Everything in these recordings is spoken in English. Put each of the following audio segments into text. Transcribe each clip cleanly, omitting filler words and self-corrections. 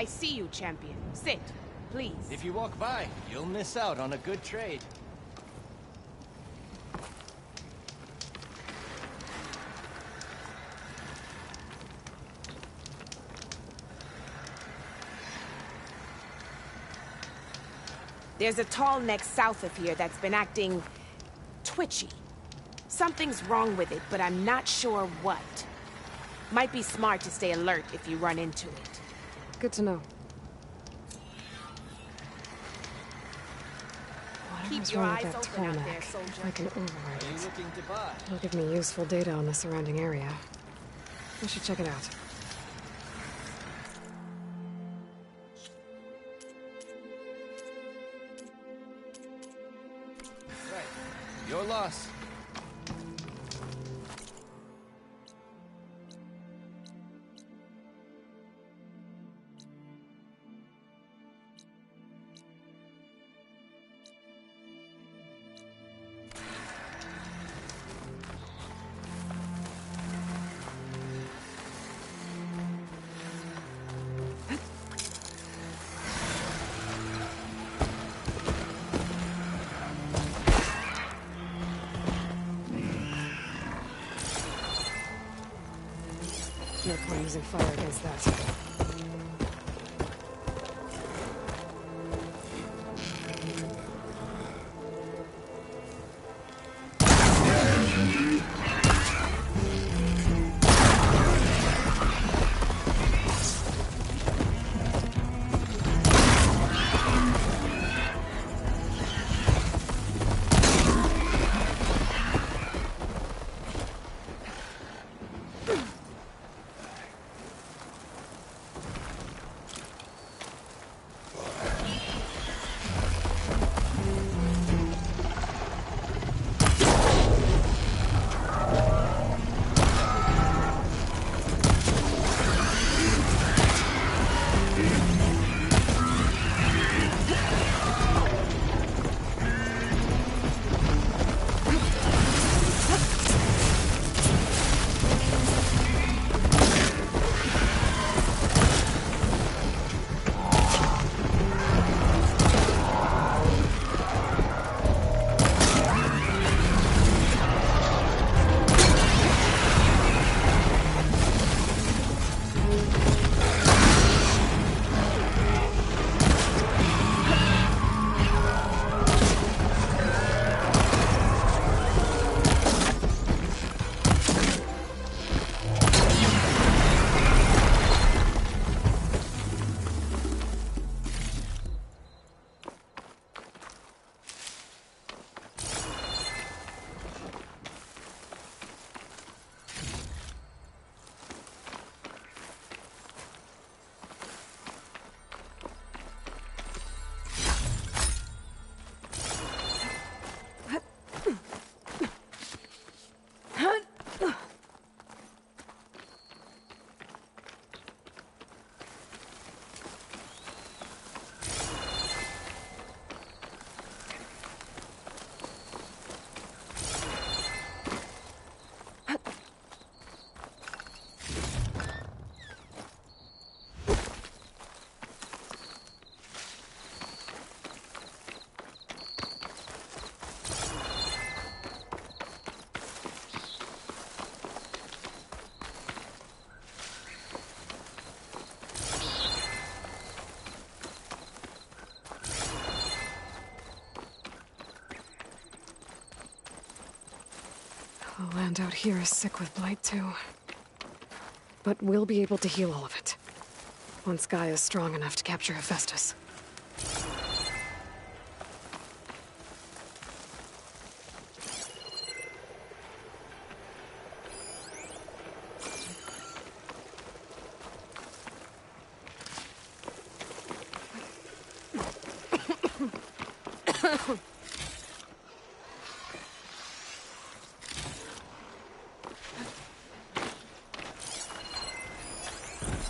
I see you, champion. Sit, please. If you walk by, you'll miss out on a good trade. There's a tall neck south of here that's been acting twitchy. Something's wrong with it, but I'm not sure what. Might be smart to stay alert if you run into it. Good to know. Keep your eyes open out there, soldier. I can override What are you it. looking to buy? It'll give me useful data on the surrounding area. I should check it out. Right. Your loss. No point using fire against that. The land out here is sick with blight, too. But we'll be able to heal all of it. Once Gaia is strong enough to capture Hephaestus.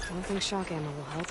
I don't think shock ammo will help.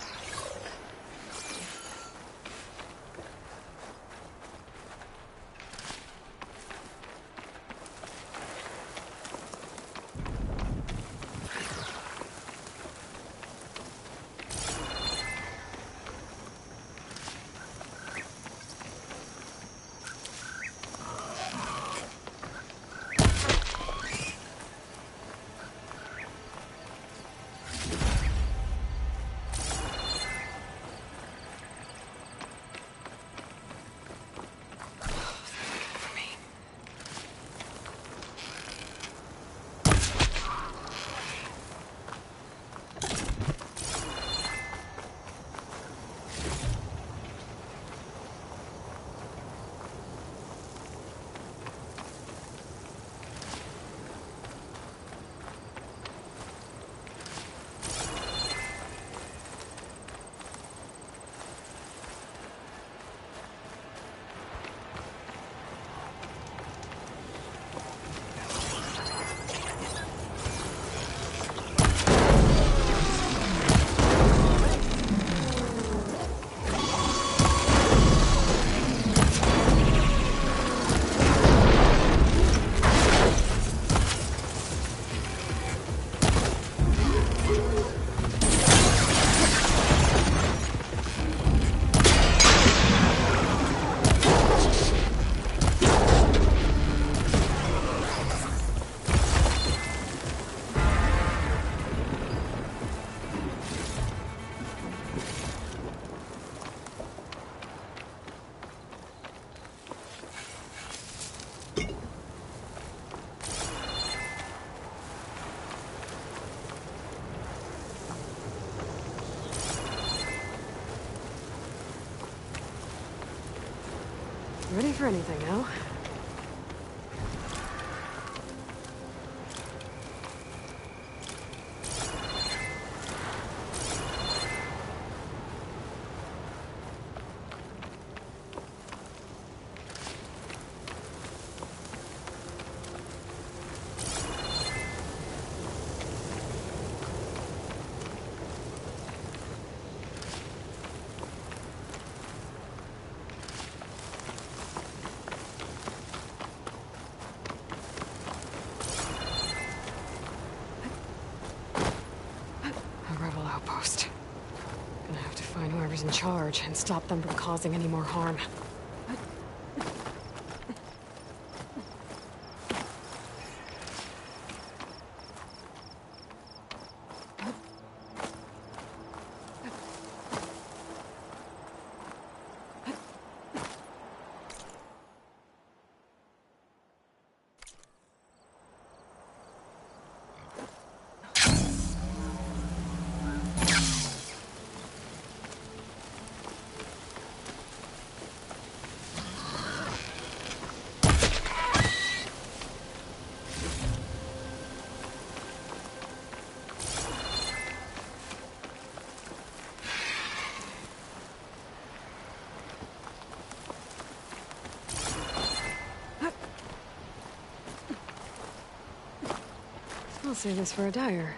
Ready for anything now? A rebel outpost. Gonna have to find whoever's in charge and stop them from causing any more harm. I'll save this for a dyer.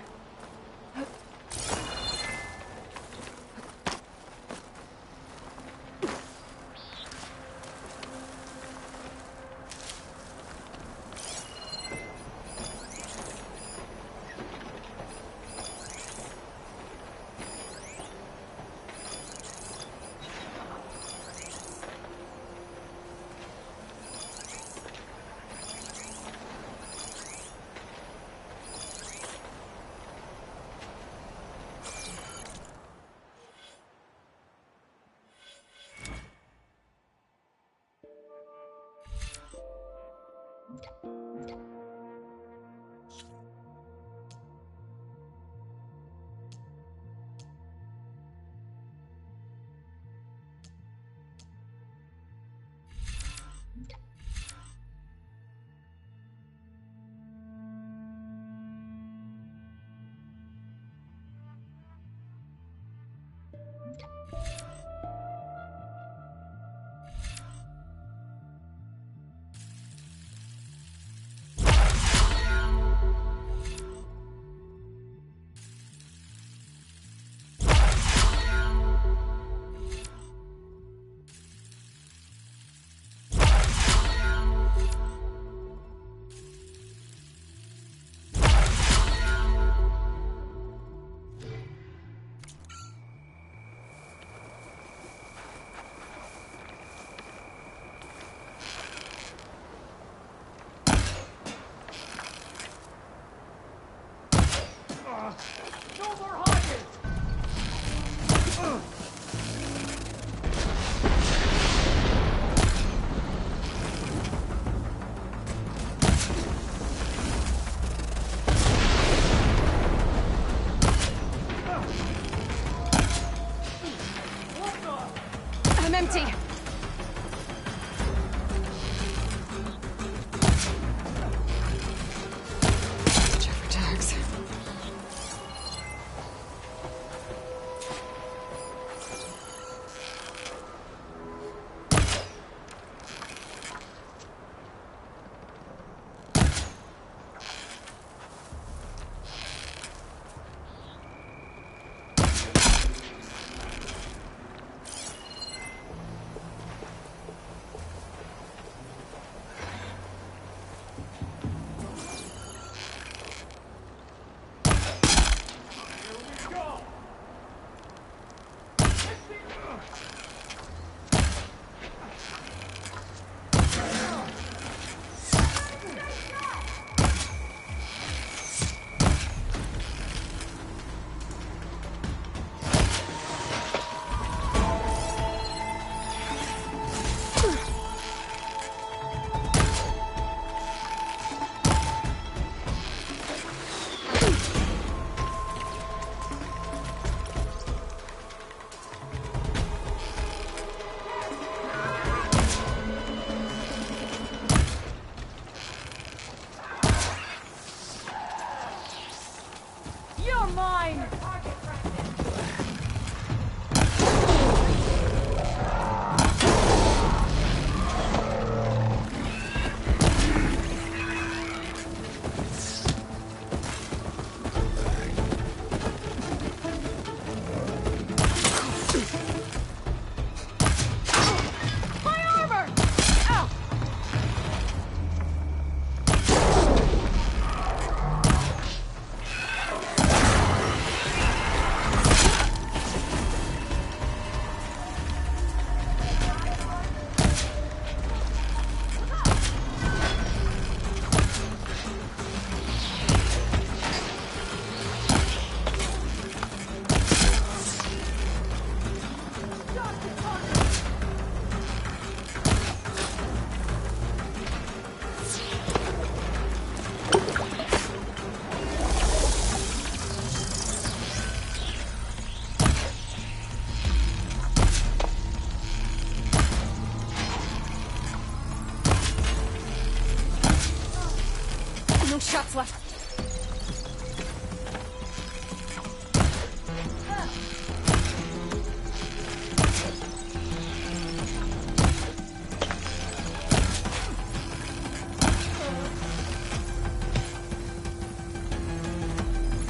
shots left.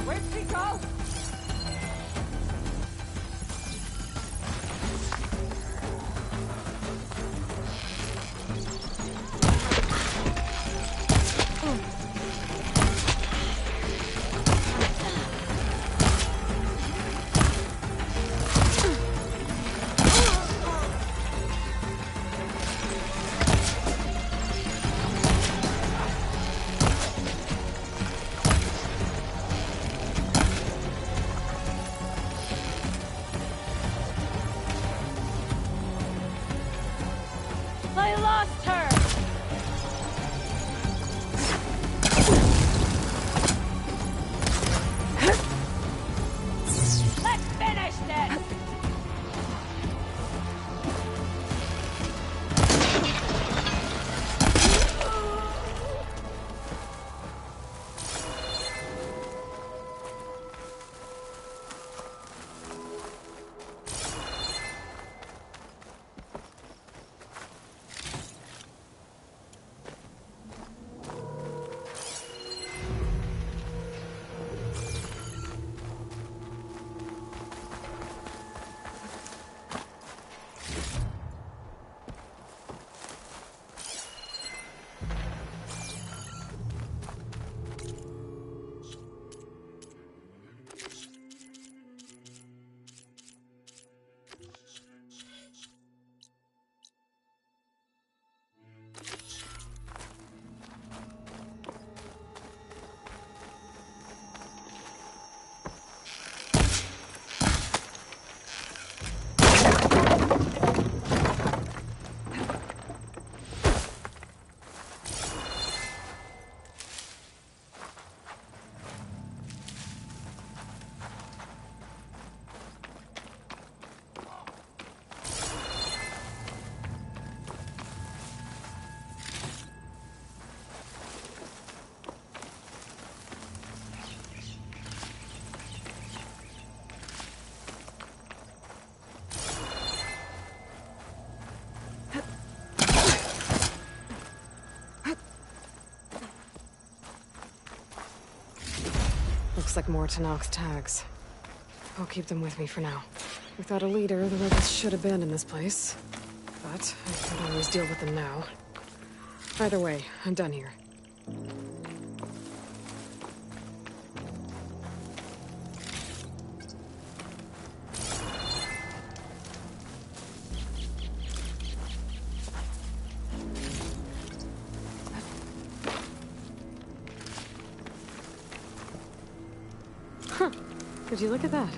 Where's Pico? I lost her! Let's finish this! Looks like more Tanak's tags. I'll keep them with me for now. Without a leader, the rebels should abandon this place. But I could always deal with them now. Either way, I'm done here. Huh. Would you look at that?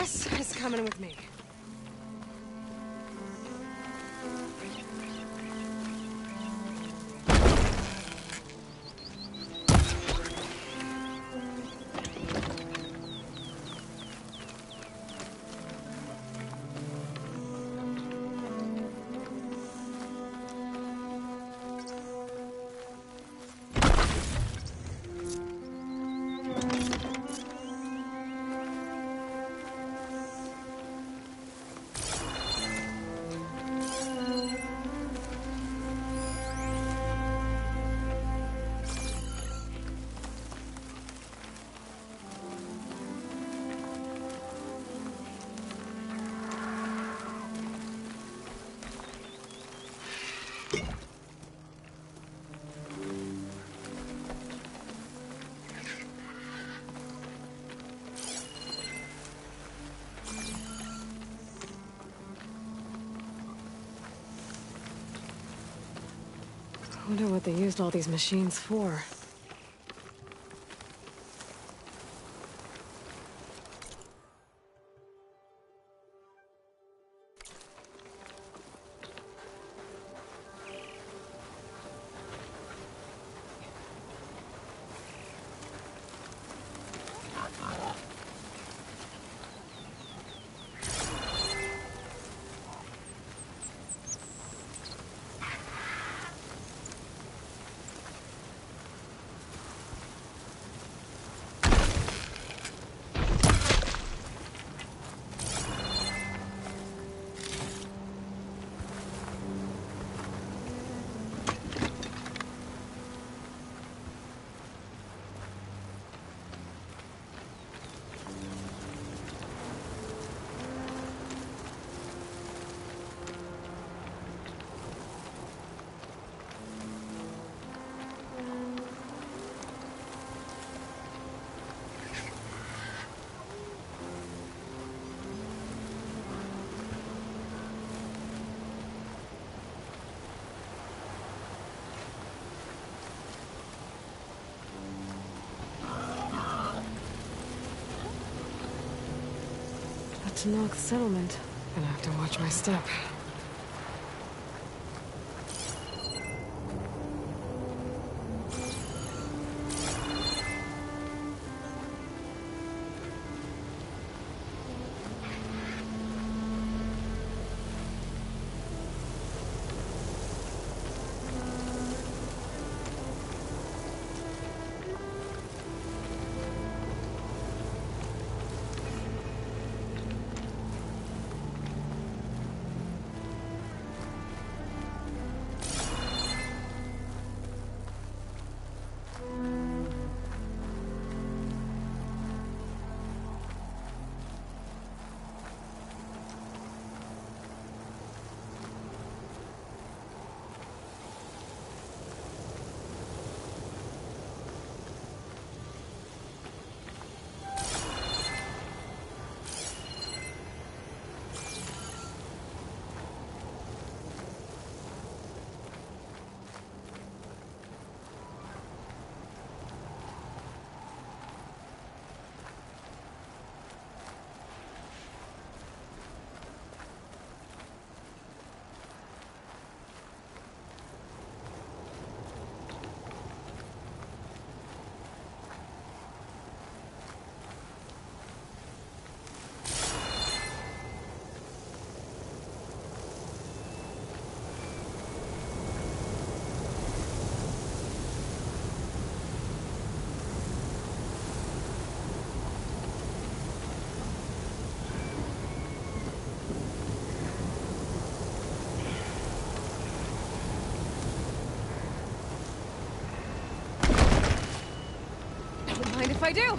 Wes is coming with me. I wonder what they used all these machines for. To knock the settlement. Gonna have to watch my step. Mind if I do?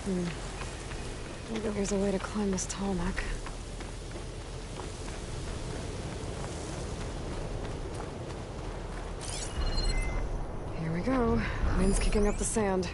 Maybe there's a way to climb this tall neck. Here we go. Wind's kicking up the sand.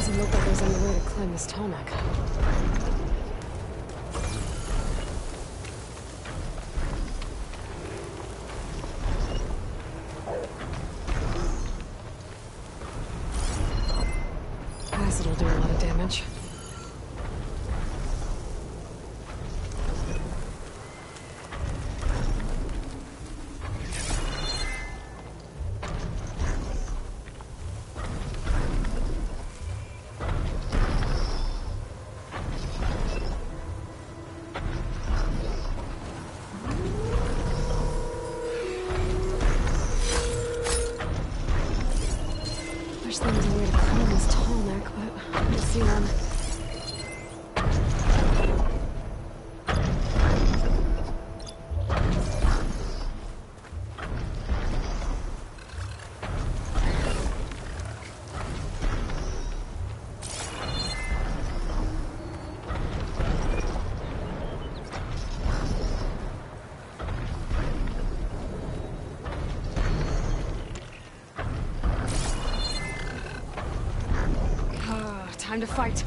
Look like there's any way to climb this tall neck. Acid'll do a lot of damage. There was a way to climb this tall neck, but I don't see one. Time to fight.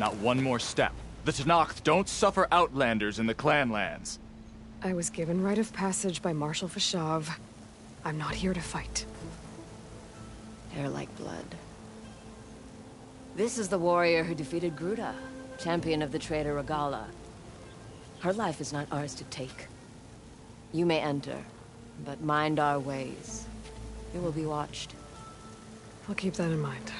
Not one more step. The Tenakth don't suffer outlanders in the Clanlands. I was given rite of passage by Marshal Fashav. I'm not here to fight. Hair like blood. This is the warrior who defeated Gruta, champion of the traitor Regala. Her life is not ours to take. You may enter, but mind our ways. You will be watched. I'll keep that in mind.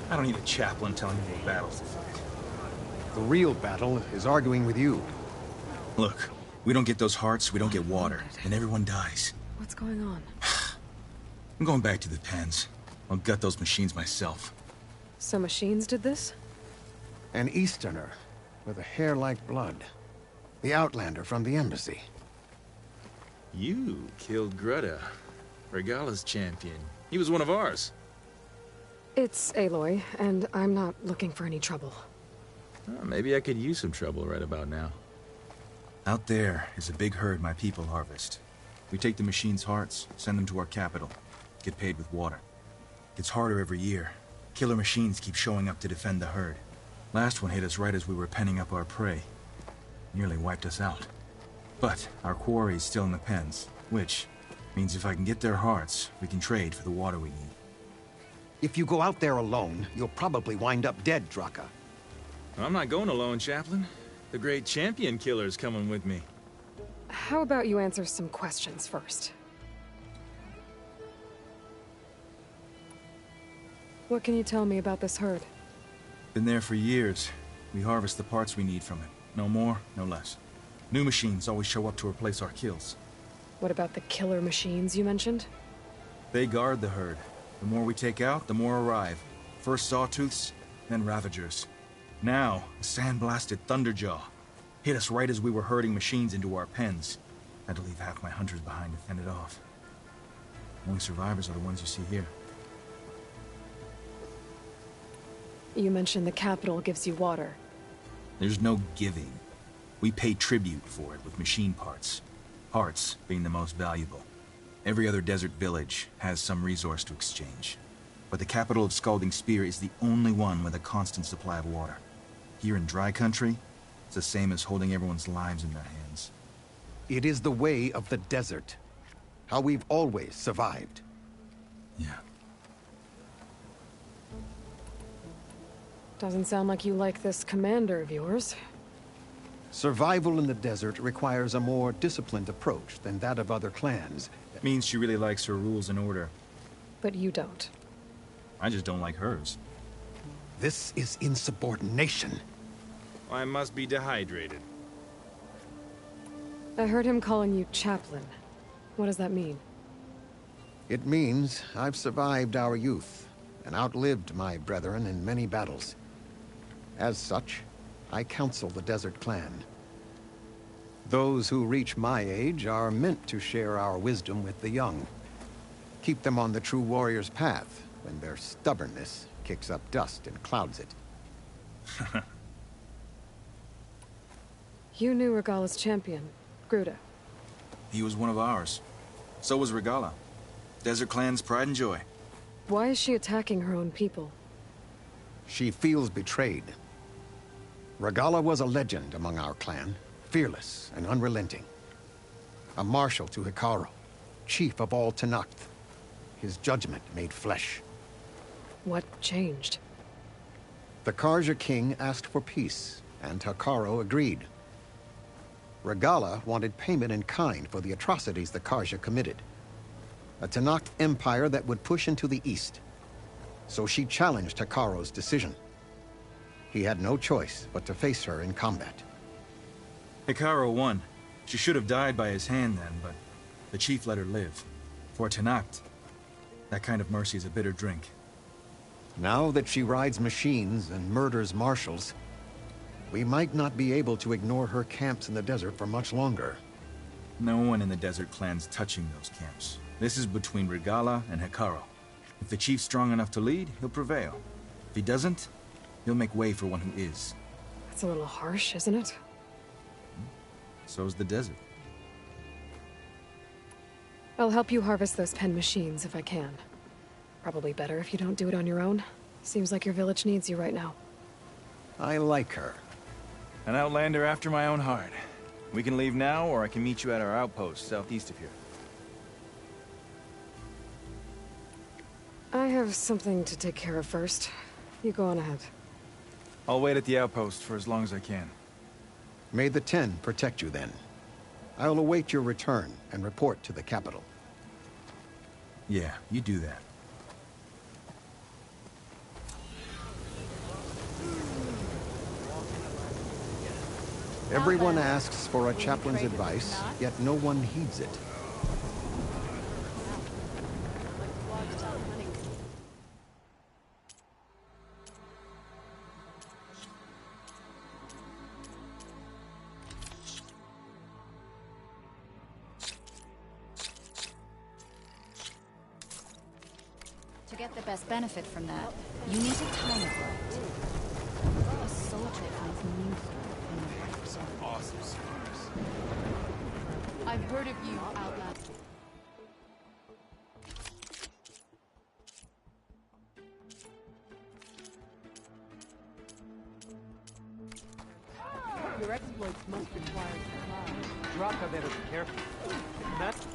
I don't need a chaplain telling me what battles to fight. The real battle is arguing with you. Look, we don't get those hearts, we don't get water, and everyone dies. What's going on? I'm going back to the pens. I'll gut those machines myself. So machines did this? An Easterner with a hair like blood. The Outlander from the embassy. You killed Greta, Regala's champion. He was one of ours. It's Aloy, and I'm not looking for any trouble. Oh, maybe I could use some trouble right about now. Out there is a big herd my people harvest. We take the machines' hearts, send them to our capital, get paid with water. Gets harder every year. Killer machines keep showing up to defend the herd. Last one hit us right as we were penning up our prey. Nearly wiped us out. But our quarry is still in the pens, which means if I can get their hearts, we can trade for the water we need. If you go out there alone, you'll probably wind up dead, Draka. I'm not going alone, Chaplain. The great champion killer's coming with me. How about you answer some questions first? What can you tell me about this herd? Been there for years. We harvest the parts we need from it. No more, no less. New machines always show up to replace our kills. What about the killer machines you mentioned? They guard the herd. The more we take out, the more arrive. First sawtooths, then ravagers. Now, a sandblasted thunderjaw. Hit us right as we were herding machines into our pens. Had to leave half my hunters behind to fend it off. Only survivors are the ones you see here. You mentioned the capital gives you water. There's no giving. We pay tribute for it with machine parts. Hearts being the most valuable. Every other desert village has some resource to exchange. But the capital of Scalding Spear is the only one with a constant supply of water. Here in dry country, it's the same as holding everyone's lives in their hands. It is the way of the desert. How we've always survived. Yeah. Doesn't sound like you like this commander of yours. Survival in the desert requires a more disciplined approach than that of other clans. That means she really likes her rules and order. But you don't. I just don't like hers. This is insubordination. I must be dehydrated. I heard him calling you chaplain. What does that mean? It means I've survived our youth and outlived my brethren in many battles. As such, I counsel the Desert Clan. Those who reach my age are meant to share our wisdom with the young. Keep them on the true warrior's path when their stubbornness kicks up dust and clouds it. You knew Regala's champion, Gruta. He was one of ours. So was Regala. Desert Clan's pride and joy. Why is she attacking her own people? She feels betrayed. Regala was a legend among our clan, fearless and unrelenting. A marshal to Hekarro, chief of all Tenakth. His judgment made flesh. What changed? The Karja king asked for peace, and Hekarro agreed. Regala wanted payment in kind for the atrocities the Karja committed. A Tenakth empire that would push into the east. So she challenged Hekarro's decision. He had no choice but to face her in combat. Hekarro won. She should have died by his hand then, but the chief let her live. For Tenakth, that kind of mercy is a bitter drink. Now that she rides machines and murders marshals, we might not be able to ignore her camps in the desert for much longer. No one in the Desert Clan's touching those camps. This is between Regala and Hekarro. If the chief's strong enough to lead, he'll prevail. If he doesn't, he'll make way for one who is. That's a little harsh, isn't it? So's the desert. I'll help you harvest those pen machines if I can. Probably better if you don't do it on your own. Seems like your village needs you right now. I like her. An outlander after my own heart. We can leave now, or I can meet you at our outpost southeast of here. I have something to take care of first. You go on ahead. I'll wait at the outpost for as long as I can. May the 10 protect you then. I'll await your return and report to the capital. Yeah, you do that. Everyone asks for a chaplain's advice, yet no one heeds it. To get the best benefit from that, you need to time it right. A soldier finds music in the right zone. Awesome scars. I've heard of you, Outlander. Your exploits must require supply. Draka better be careful. That's...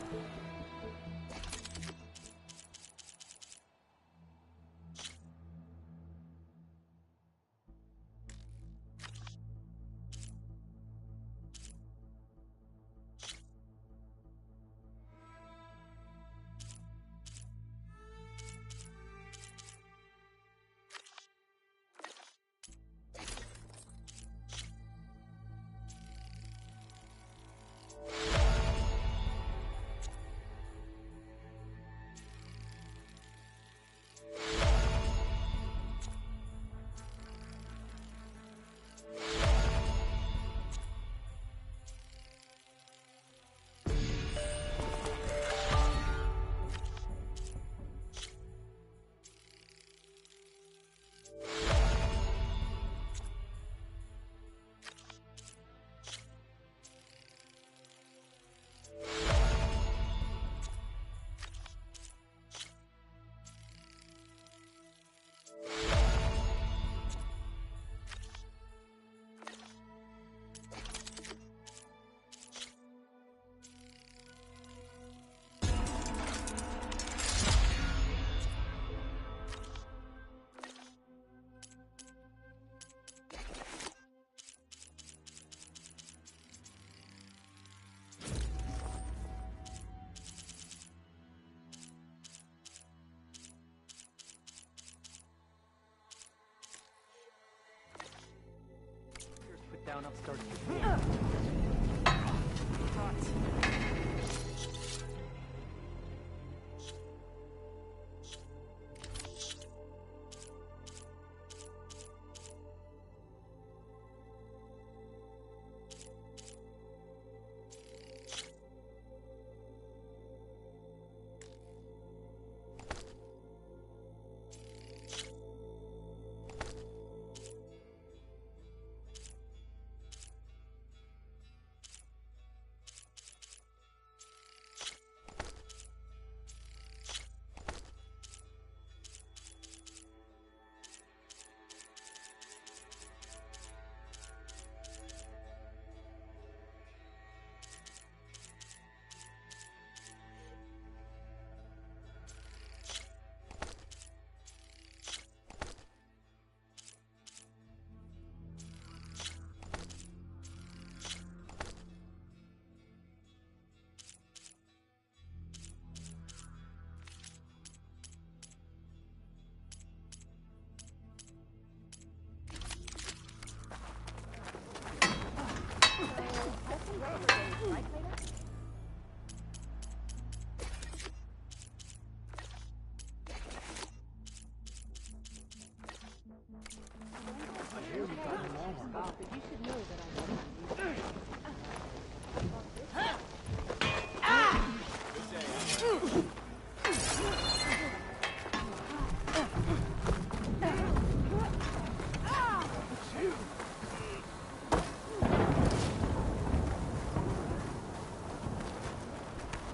Put down upstart.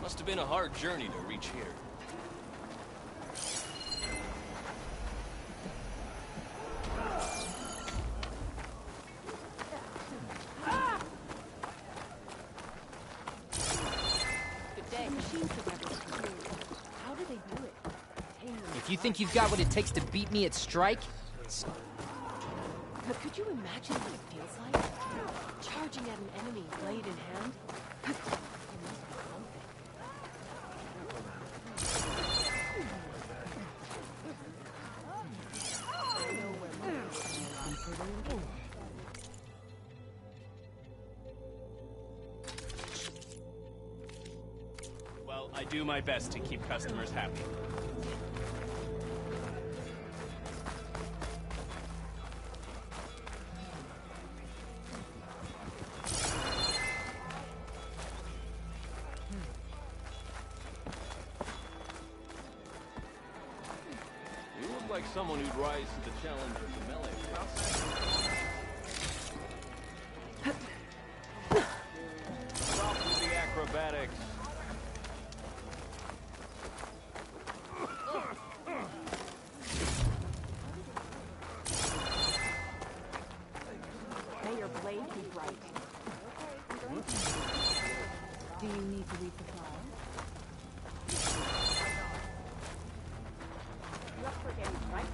Must have been a hard journey to reach here. You think you've got what it takes to beat me at Strike? But could you imagine what it feels like? Charging at an enemy, blade in hand? It must be something. I know where my Well, I do my best to keep customers happy. You look like someone who'd rise to the challenge of the melee. Stop with the acrobatics. May your blade be bright. Do you need to resupply? You up for getting right?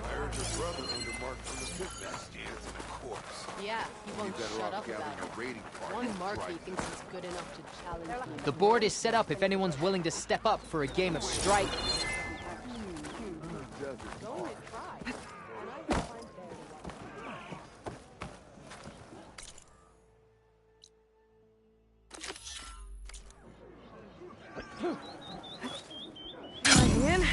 I heard your brother under mark from the pit bastions and a corpse. Yeah, he won't shut up about gathering it. a raiding party. One marquee thinks he's good enough to challenge me. The board is set up if anyone's willing to step up for a game of Strike. Only try. And I will find Lying in.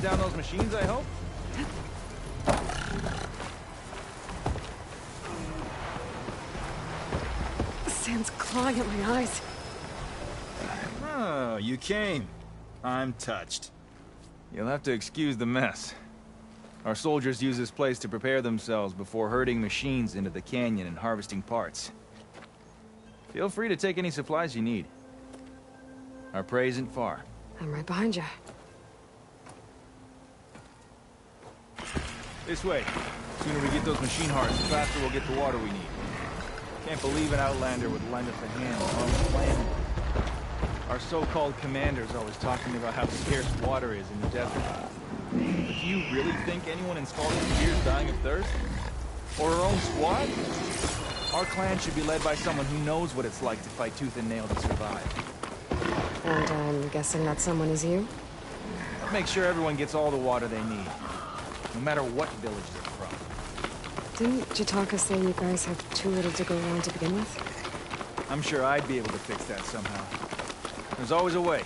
Down those machines, I hope? Sand's clawing at my eyes. Oh, you came. I'm touched. You'll have to excuse the mess. Our soldiers use this place to prepare themselves before herding machines into the canyon and harvesting parts. Feel free to take any supplies you need. Our prey isn't far. I'm right behind you. This way. The sooner we get those machine hearts, the faster we'll get the water we need. Can't believe an Outlander would lend us a hand on the plan. Our so-called commander's always talking about how scarce water is in the desert. But do you really think anyone in Scarlet here is dying of thirst? Or our own squad? Our clan should be led by someone who knows what it's like to fight tooth and nail to survive. And I'm guessing that someone is you? Make sure everyone gets all the water they need, no matter what village they're from. Didn't Jataka say you guys have too little to go around to begin with? I'm sure I'd be able to fix that somehow. There's always a way.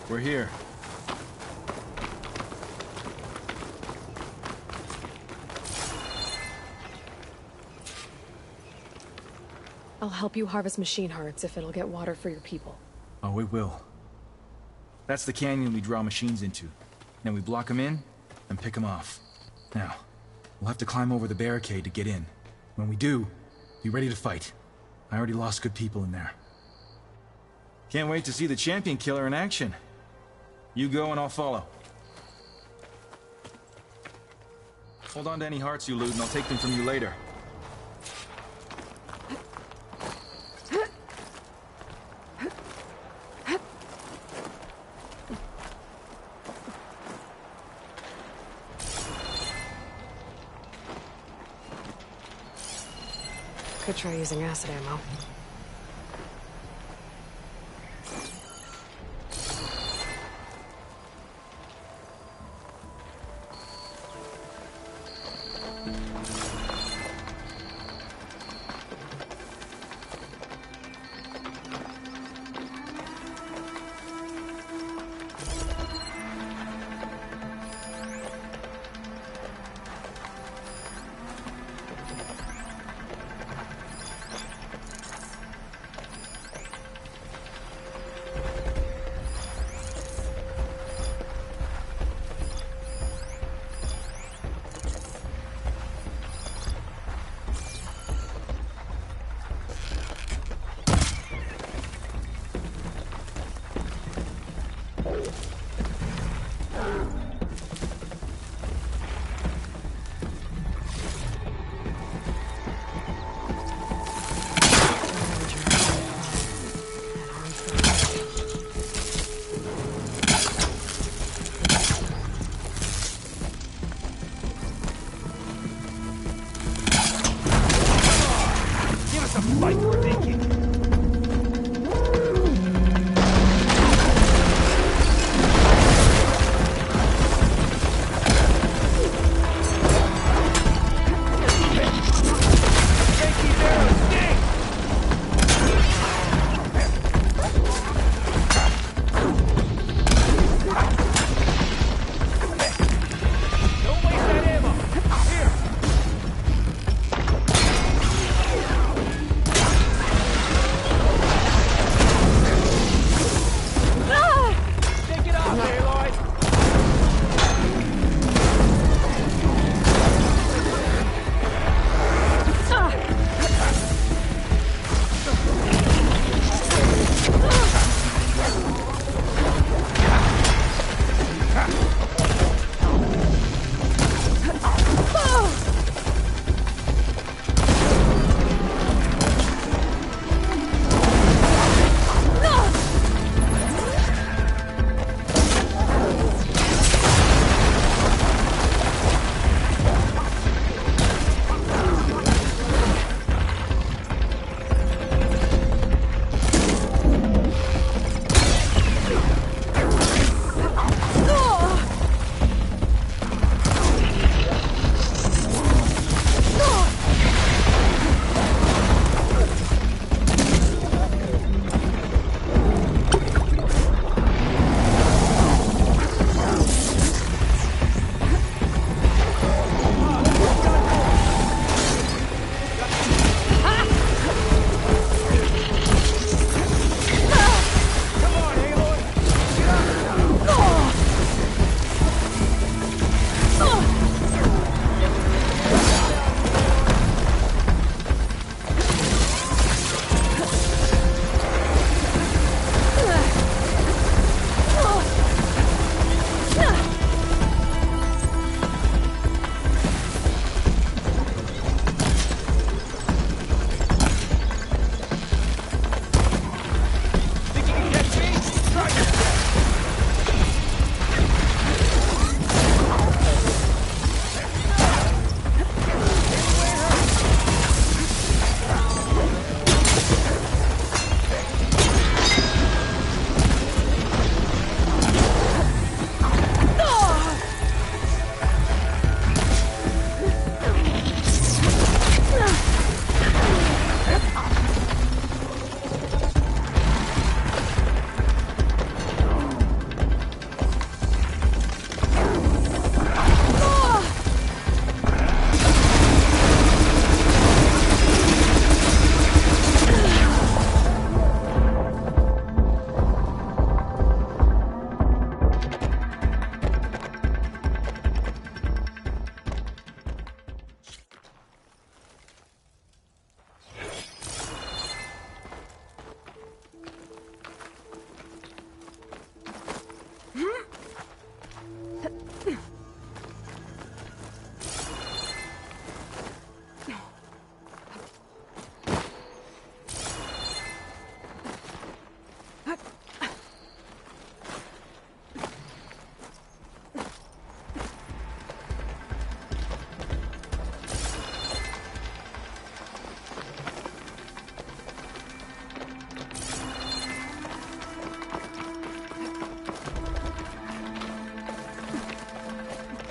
We're here. I'll help you harvest machine hearts if it'll get water for your people. Oh, it will. That's the canyon we draw machines into. Then we block them in, and pick them off. Now, we'll have to climb over the barricade to get in. When we do, be ready to fight. I already lost good people in there. Can't wait to see the champion killer in action. You go and I'll follow. Hold on to any hearts you loot and I'll take them from you later. Could try using acid ammo.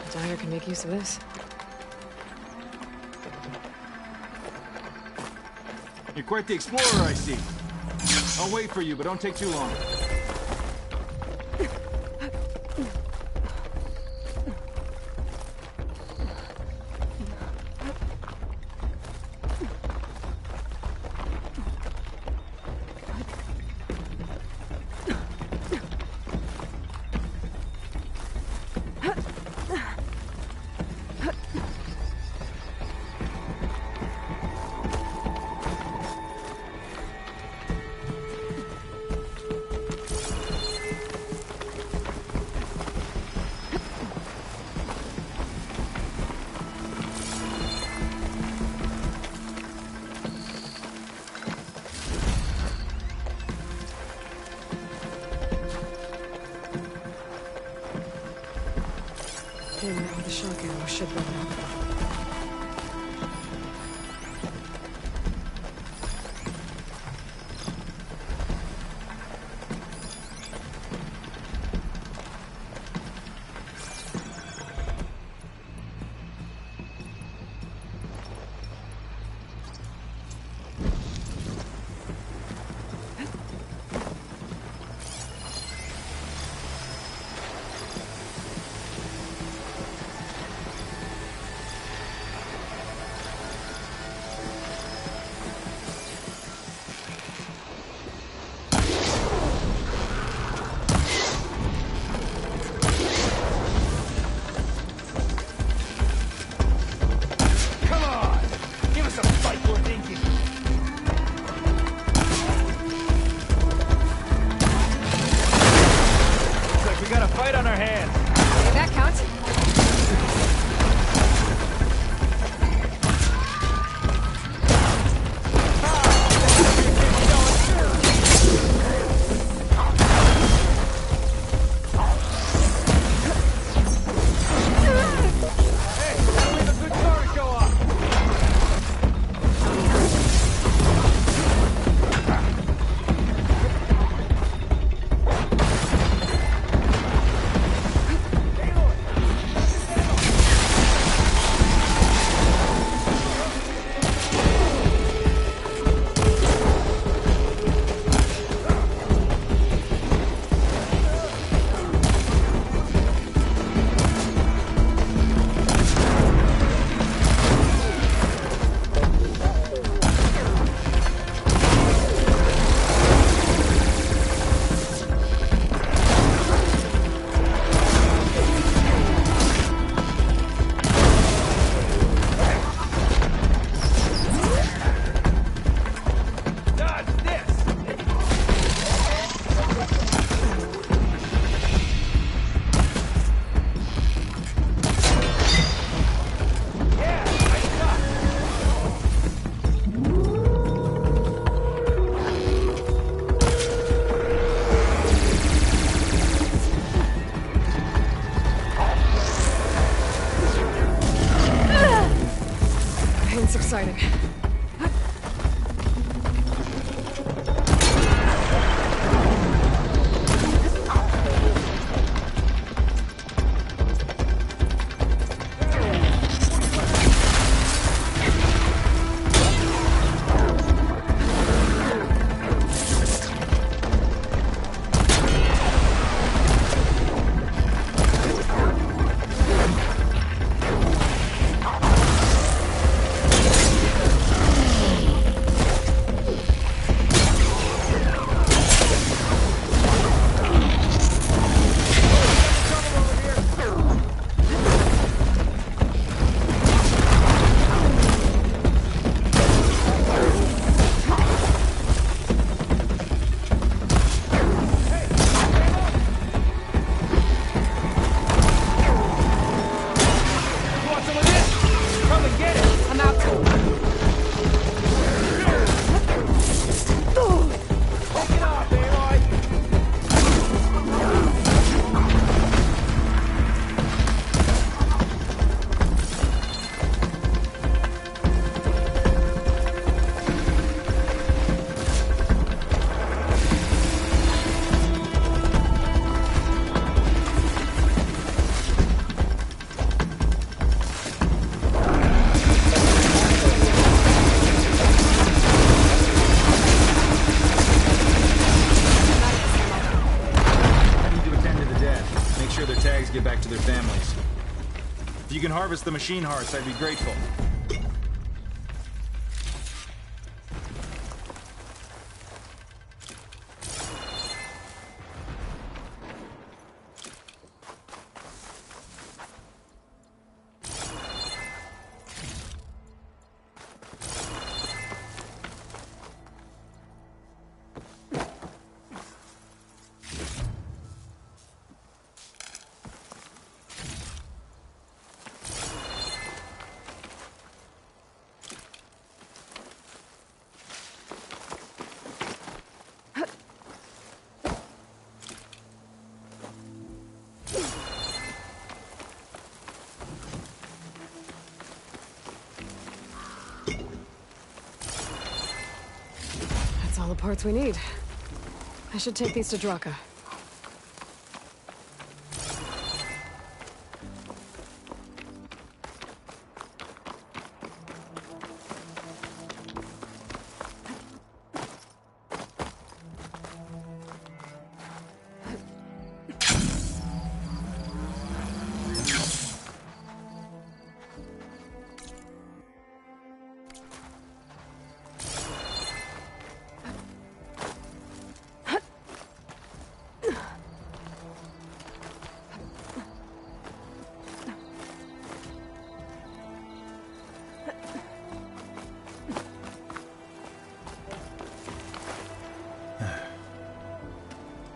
The diner can make use of this. You're quite the explorer, I see. I'll wait for you, but don't take too long. Him now with the shock arrow should run out. It's exciting. their families. If you can harvest the machine hearts, I'd be grateful. All the parts we need. I should take these to Draka.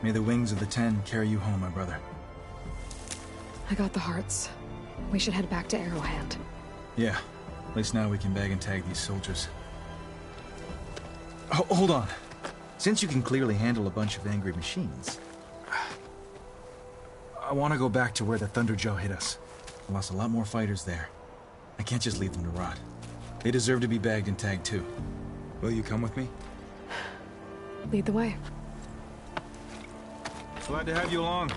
May the wings of the Ten carry you home, my brother. I got the hearts. We should head back to Arrowhead. Yeah. At least now we can bag and tag these soldiers. Hold on. Since you can clearly handle a bunch of angry machines, I want to go back to where the Thunderjaw hit us. I lost a lot more fighters there. I can't just leave them to rot. They deserve to be bagged and tagged too. Will you come with me? Lead the way. Glad to have you along.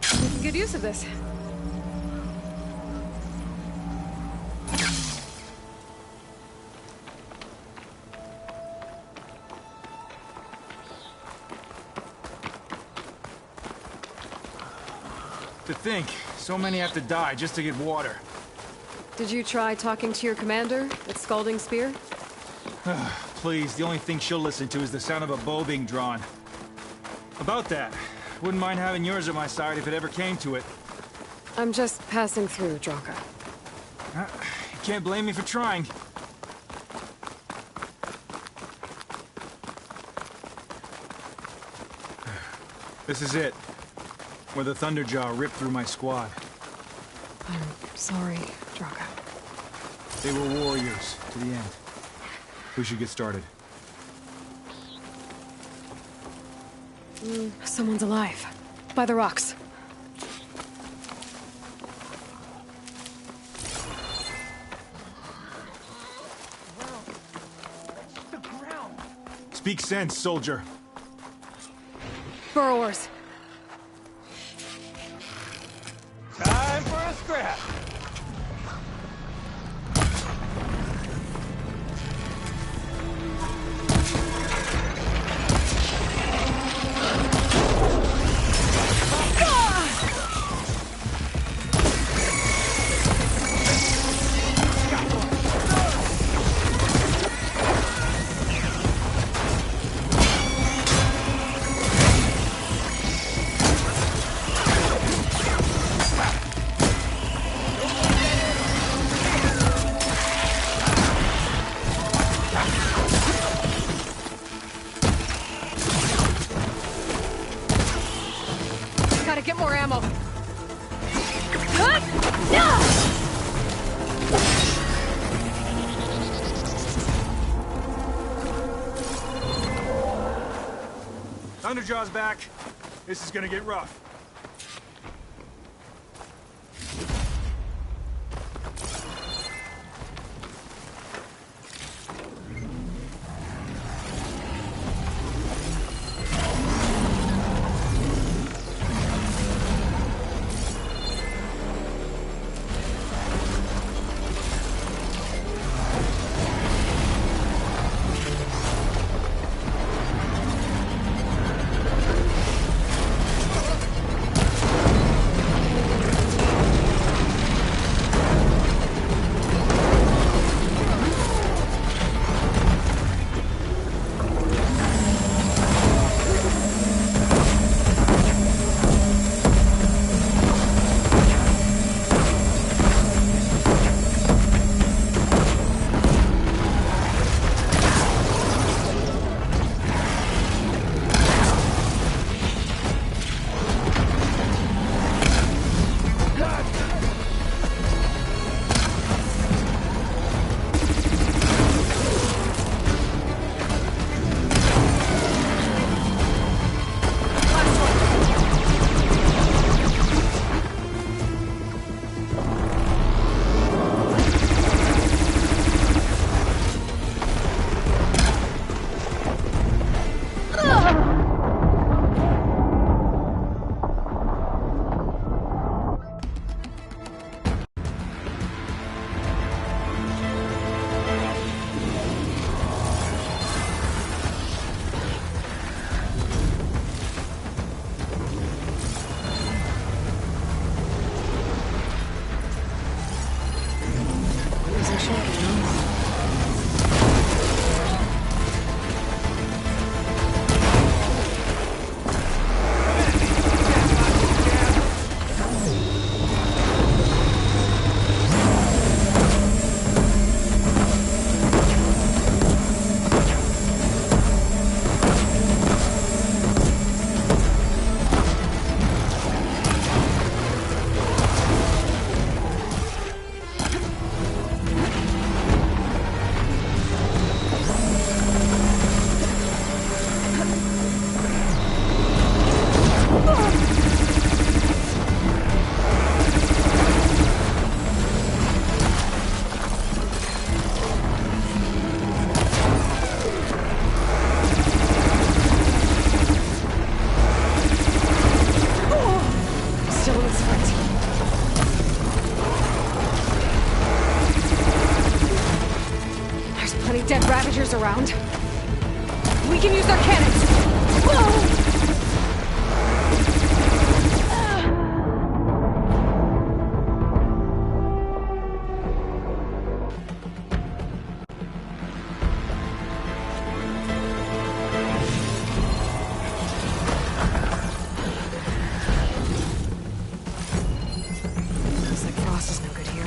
Making good use of this. To think, so many have to die just to get water. Did you try talking to your commander at Scalding Spear? Please, the only thing she'll listen to is the sound of a bow being drawn. About that, wouldn't mind having yours at my side if it ever came to it. I'm just passing through, Draka. You can't blame me for trying. This is it. Where the Thunderjaw ripped through my squad. I'm sorry, Draka. They were warriors, to the end. We should get started. Someone's alive. By the rocks. Speak sense, soldier. Burrowers. Time for a scrap. Gotta get more ammo. Thunderjaw's back. This is gonna get rough. around. We can use their cannons! Whoa! Looks like Frost is no good here.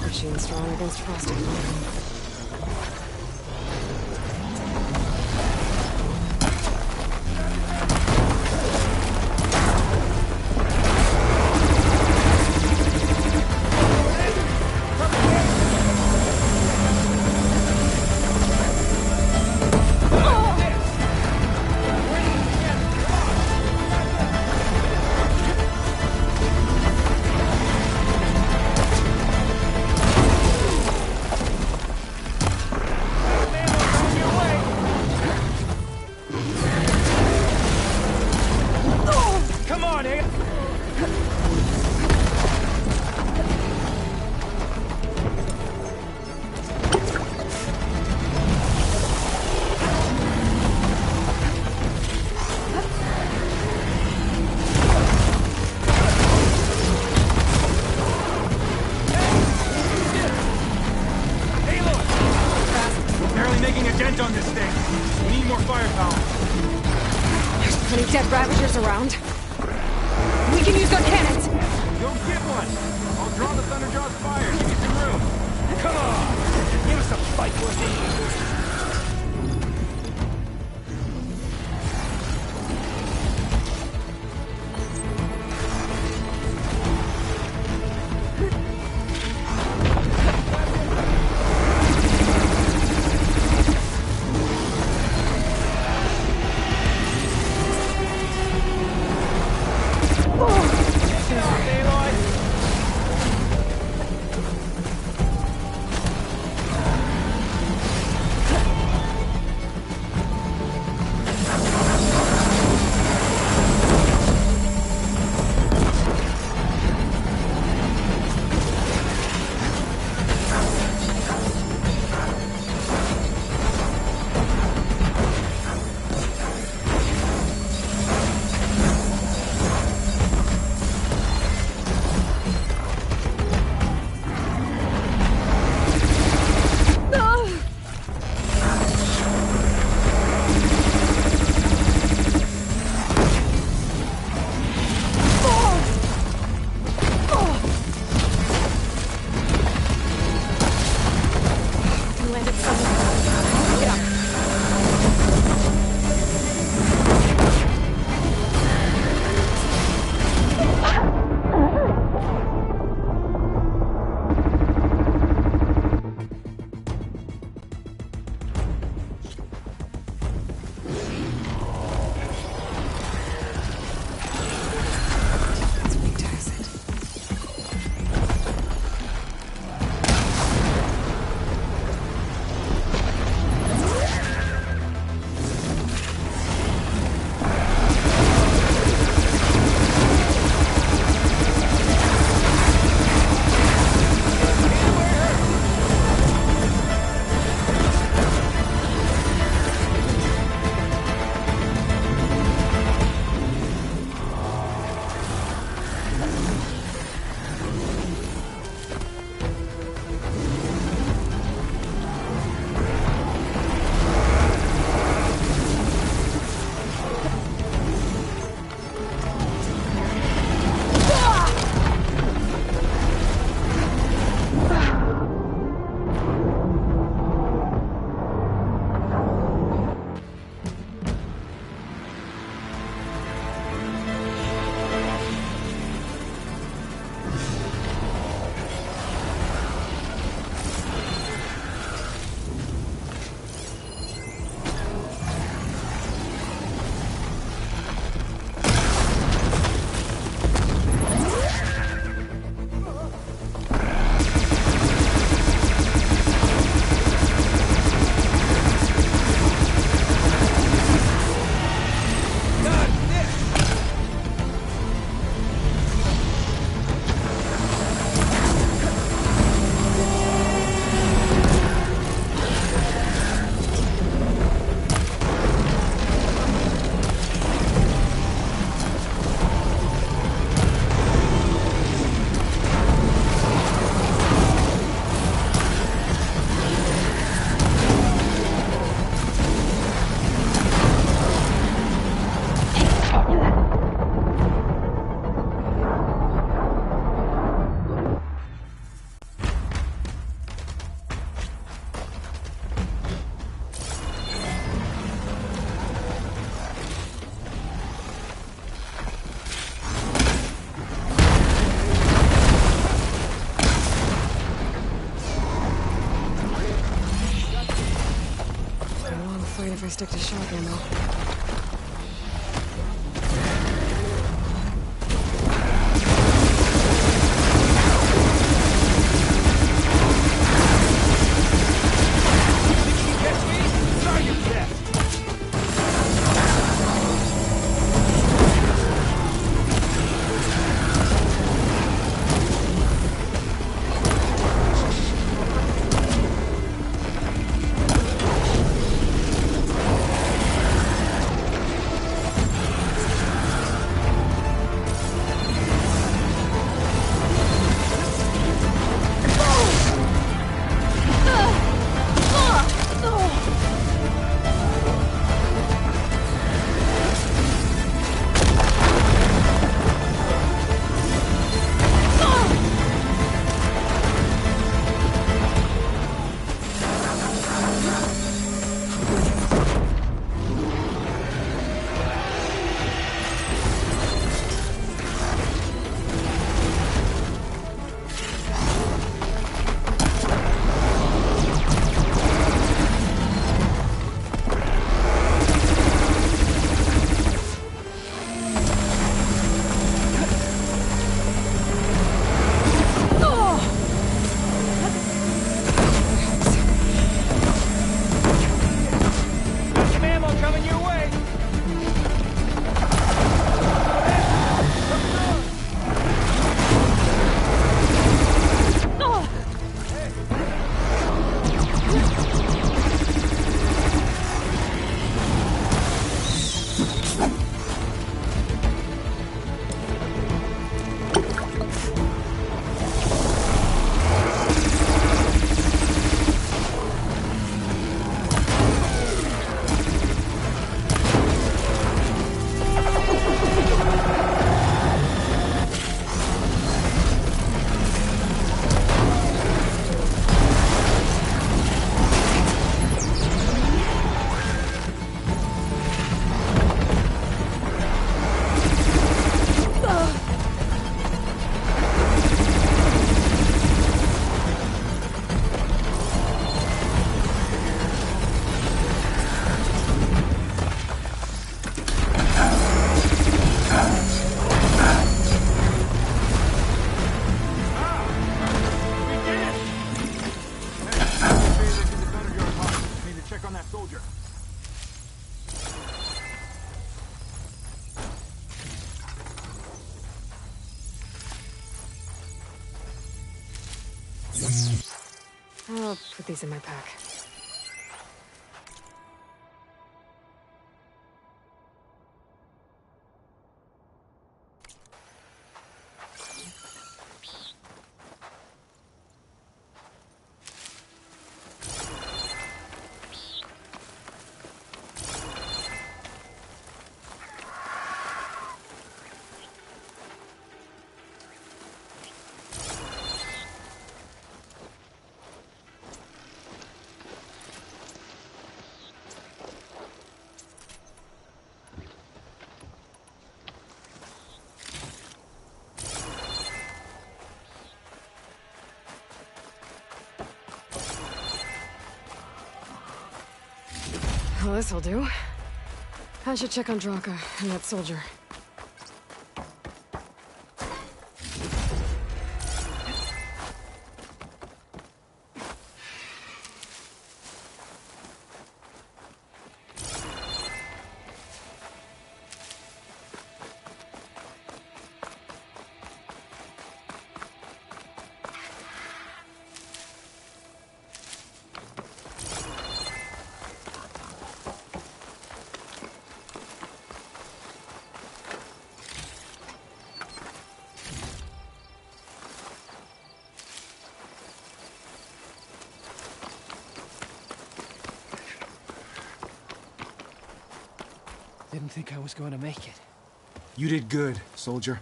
Machine strong against Frost. On this thing. We need more firepower. There's plenty dead Ravagers around. We can use their cannons! Go get one! I'll draw the Thunderjaw's fire. Give me some room. Come on! Give us a fight for this. stick to shock ammo. I'll put these in my pack. Well, this'll do. I should check on Draka and that soldier. Didn't think I was going to make it. You did good, soldier.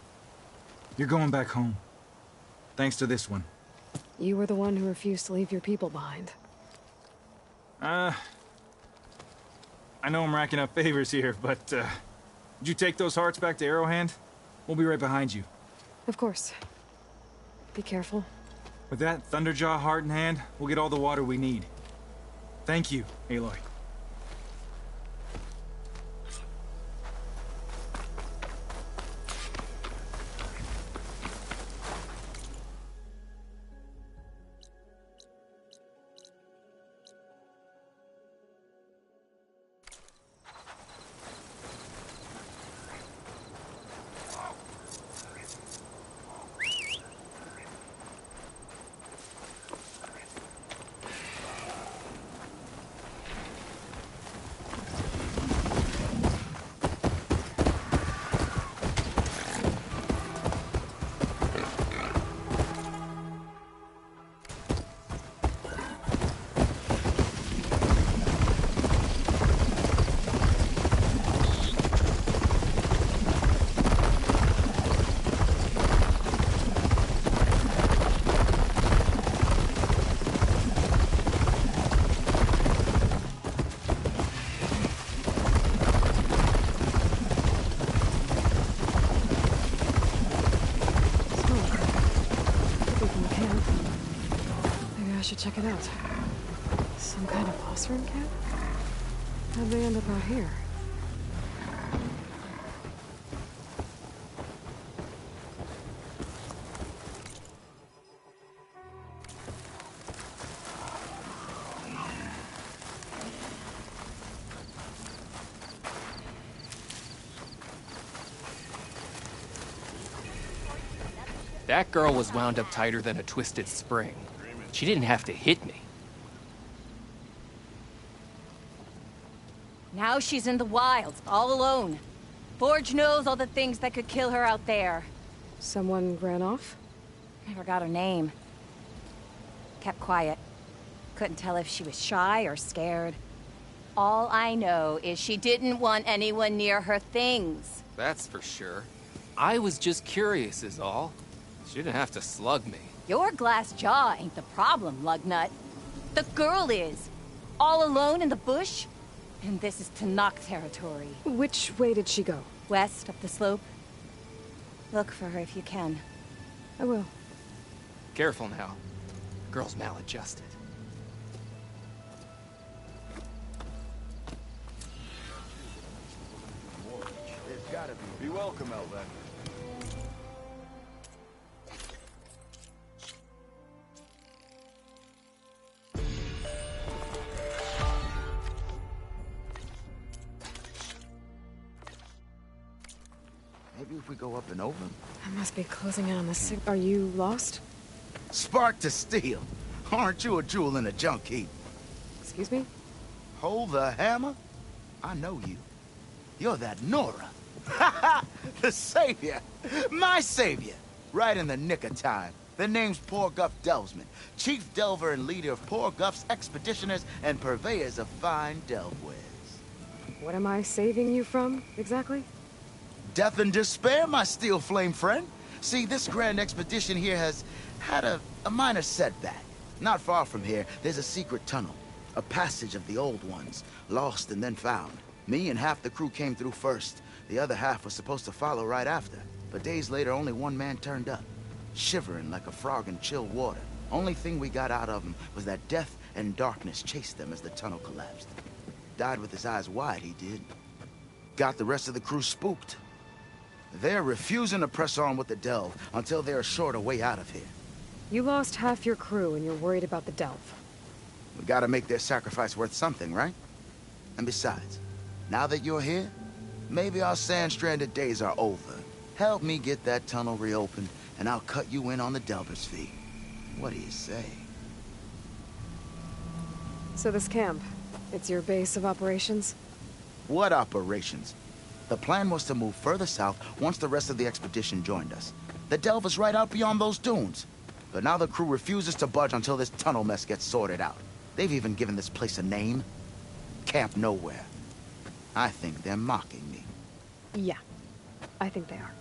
You're going back home. Thanks to this one. You were the one who refused to leave your people behind. I know I'm racking up favors here, but, would you take those hearts back to Arrowhand? We'll be right behind you. Of course. Be careful. With that Thunderjaw heart in hand, we'll get all the water we need. Thank you, Aloy. check it out. Some kind of Osram camp? How'd they end up out here? That girl was wound up tighter than a twisted spring. She didn't have to hit me. Now she's in the wilds, all alone. Forge knows all the things that could kill her out there. Someone ran off? Never got her name. Kept quiet. Couldn't tell if she was shy or scared. All I know is she didn't want anyone near her things. That's for sure. I was just curious is all. She didn't have to slug me. Your glass jaw ain't the problem, lugnut. The girl is. All alone in the bush. And this is Tanakh territory. Which way did she go? West, up the slope. Look for her if you can. I will. Careful now. Girl's maladjusted. It's gotta be. Be welcome, Outlander. Maybe if we go up and over? I must be closing in on the Are you lost? Spark to steel. Aren't you a jewel in a junk heap? Excuse me? Hold the hammer? I know you. You're that Nora. Ha ha! The savior! My savior! Right in the nick of time. The name's Poor Guff Delvesman, chief delver and leader of Poor Guff's expeditioners and purveyors of fine delve wares. What am I saving you from, exactly? Death and despair, my steel flame friend. See, this grand expedition here has had a minor setback. Not far from here, there's a secret tunnel. A passage of the old ones, lost and then found. Me and half the crew came through first. The other half was supposed to follow right after. But days later, only one man turned up. Shivering like a frog in chilled water. Only thing we got out of him was that death and darkness chased them as the tunnel collapsed. Died with his eyes wide, he did. Got the rest of the crew spooked. They're refusing to press on with the delve until they're assured a way out of here. You lost half your crew and you're worried about the delve. We gotta make their sacrifice worth something, right? And besides, now that you're here, maybe our sand-stranded days are over. Help me get that tunnel reopened, and I'll cut you in on the delver's fee. What do you say? So this camp, it's your base of operations? What operations? The plan was to move further south once the rest of the expedition joined us. The delve is right out beyond those dunes. But now the crew refuses to budge until this tunnel mess gets sorted out. They've even given this place a name. Camp Nowhere. I think they're mocking me. Yeah, I think they are.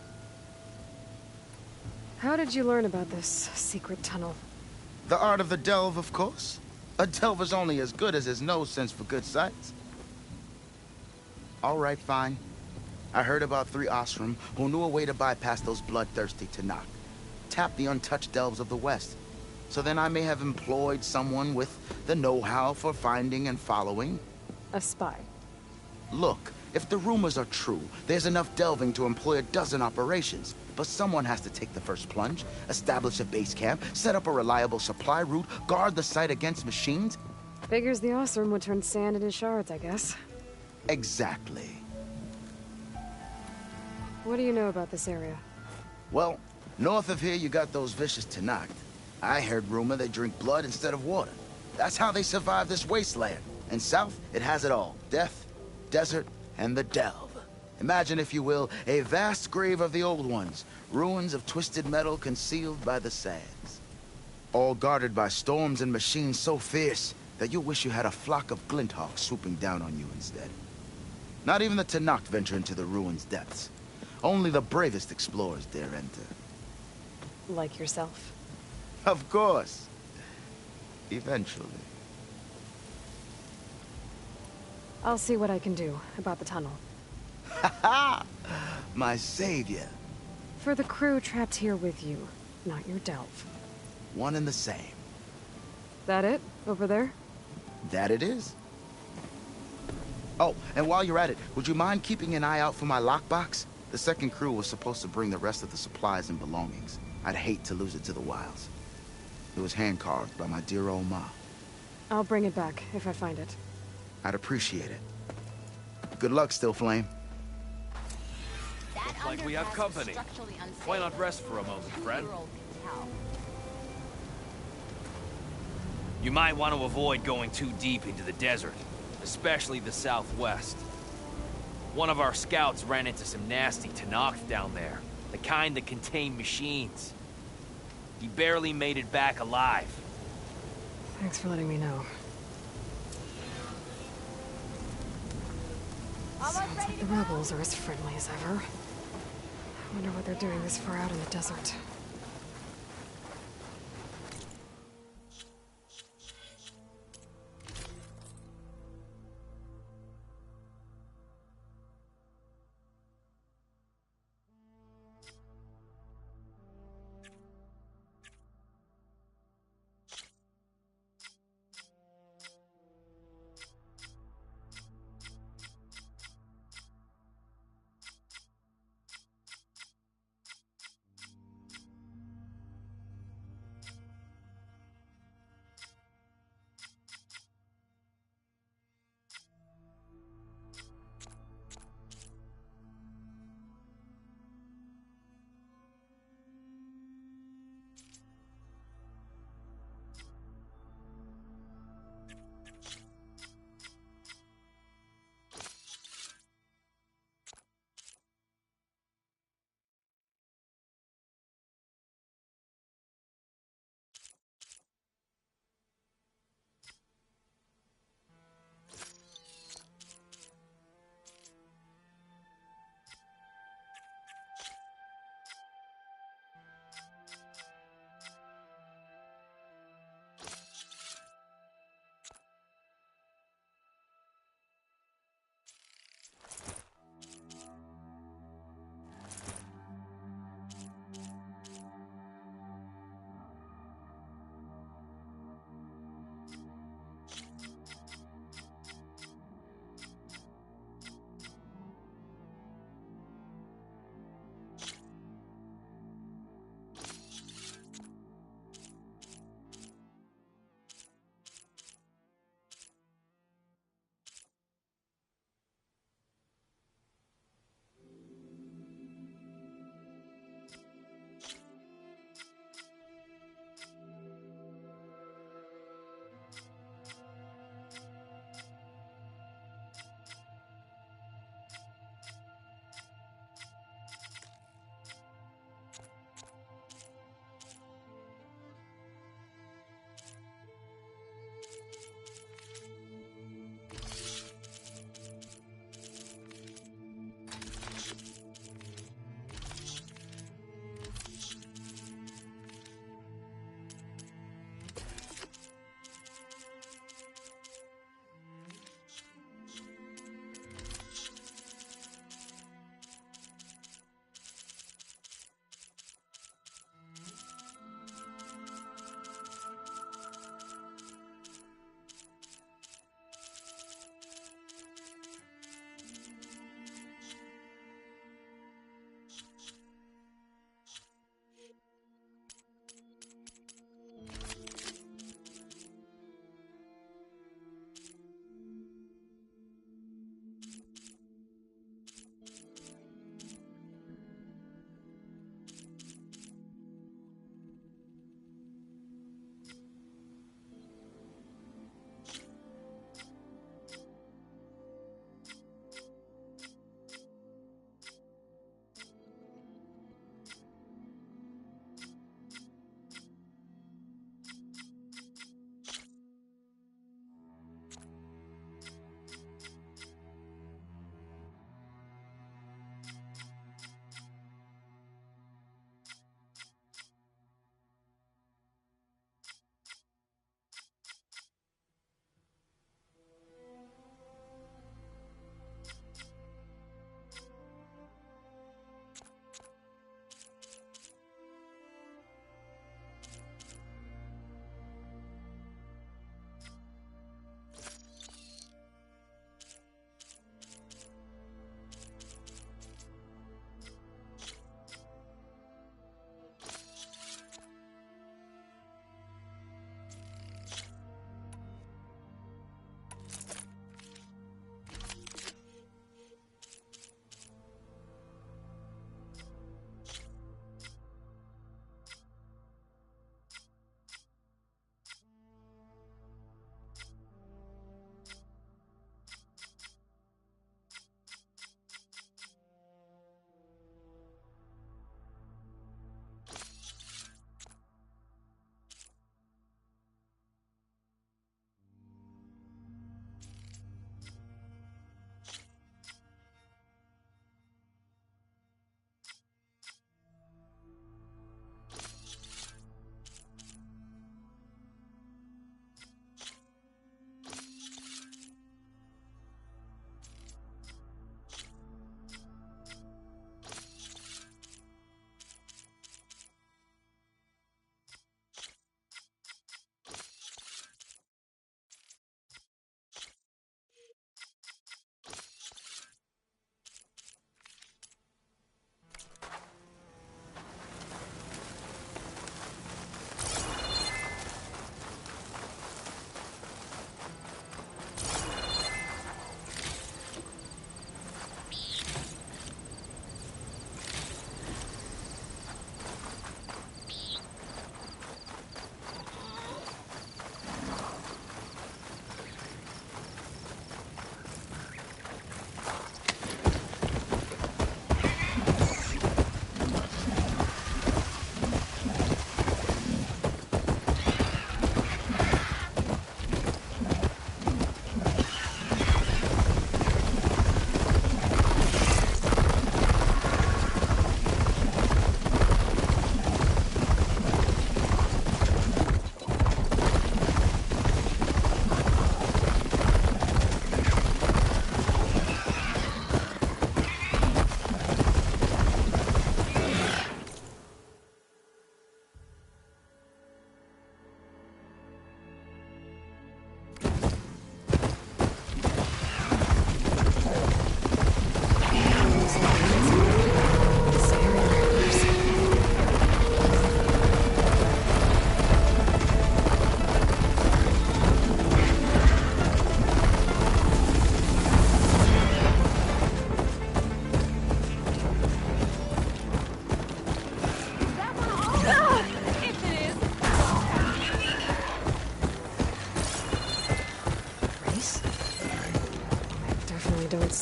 How did you learn about this secret tunnel? The art of the delve, of course. A delver's only as good as his nose sense for good sights. All right, fine. I heard about 3 Osram who knew a way to bypass those bloodthirsty Tanakh. Tap the untouched delves of the West. So then I may have employed someone with the know-how for finding and following. A spy. Look, if the rumors are true, there's enough delving to employ a dozen operations. But someone has to take the first plunge, establish a base camp, set up a reliable supply route, guard the site against machines. Figures the Osram would turn sand into shards, I guess. Exactly. What do you know about this area? Well, north of here you got those vicious Tanakh. I heard rumor they drink blood instead of water. That's how they survive this wasteland. And south, it has it all. Death, desert, and the delve. Imagine, if you will, a vast grave of the old ones. Ruins of twisted metal concealed by the sands. All guarded by storms and machines so fierce that you wish you had a flock of glinthawks swooping down on you instead. Not even the Tanakh venture into the ruins' depths. Only the bravest explorers dare enter. Like yourself. Of course. Eventually. I'll see what I can do about the tunnel. Ha ha! My savior. For the crew trapped here with you, not your delve. One and the same. That it? Over there? That it is. Oh, and while you're at it, would you mind keeping an eye out for my lockbox? The second crew was supposed to bring the rest of the supplies and belongings. I'd hate to lose it to the wilds. It was hand-carved by my dear old ma. I'll bring it back, if I find it. I'd appreciate it. Good luck, Still Flame. Looks like we have company. Why not rest for a moment, friend? You might want to avoid going too deep into the desert, especially the southwest. One of our scouts ran into some nasty Tenakth down there, the kind that contain machines. He barely made it back alive. Thanks for letting me know. Sounds like the rebels are as friendly as ever. I wonder what they're doing this far out in the desert.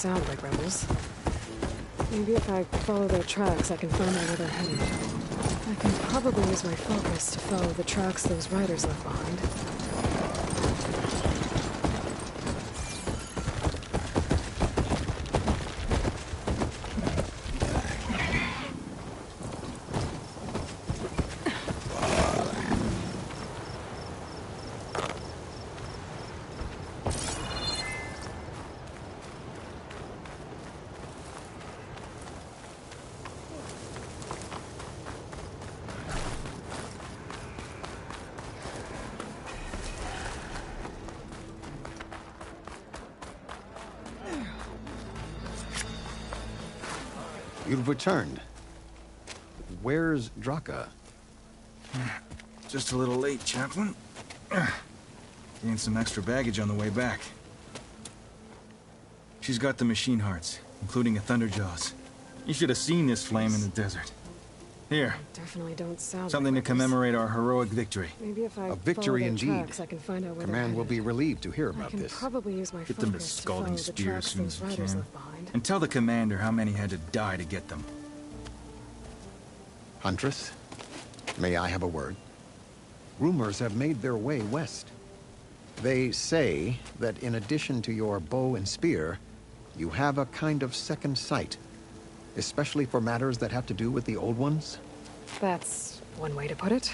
sound like rebels. Maybe if I follow their tracks, I can find out where they're headed. I can probably use my focus to follow the tracks those riders left behind. You've returned. Where's Draka? Just a little late, Chaplain. Gained some extra baggage on the way back. She's got the machine hearts, including a Thunderjaws. You should have seen this flame in the desert. Here. Definitely don't sound something like to commemorate our heroic victory. Maybe if I A victory follow their indeed. tracks, I can find out where they're Command will headed. be relieved to hear I about can this. probably use my Get them to focus to Scalding follow the Spear as tracks soon those as you riders can. left behind. And tell the commander how many had to die to get them. Huntress, may I have a word? Rumors have made their way west. They say that in addition to your bow and spear, you have a kind of second sight, especially for matters that have to do with the old ones. That's one way to put it.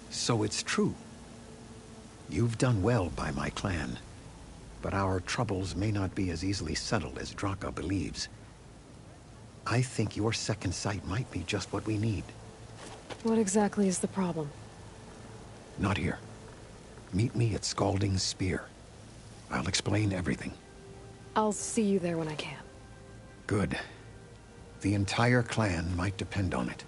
So it's true. You've done well by my clan, but our troubles may not be as easily settled as Draka believes. I think your second sight might be just what we need. What exactly is the problem? Not here. Meet me at Scalding Spear. I'll explain everything. I'll see you there when I can. Good. The entire clan might depend on it.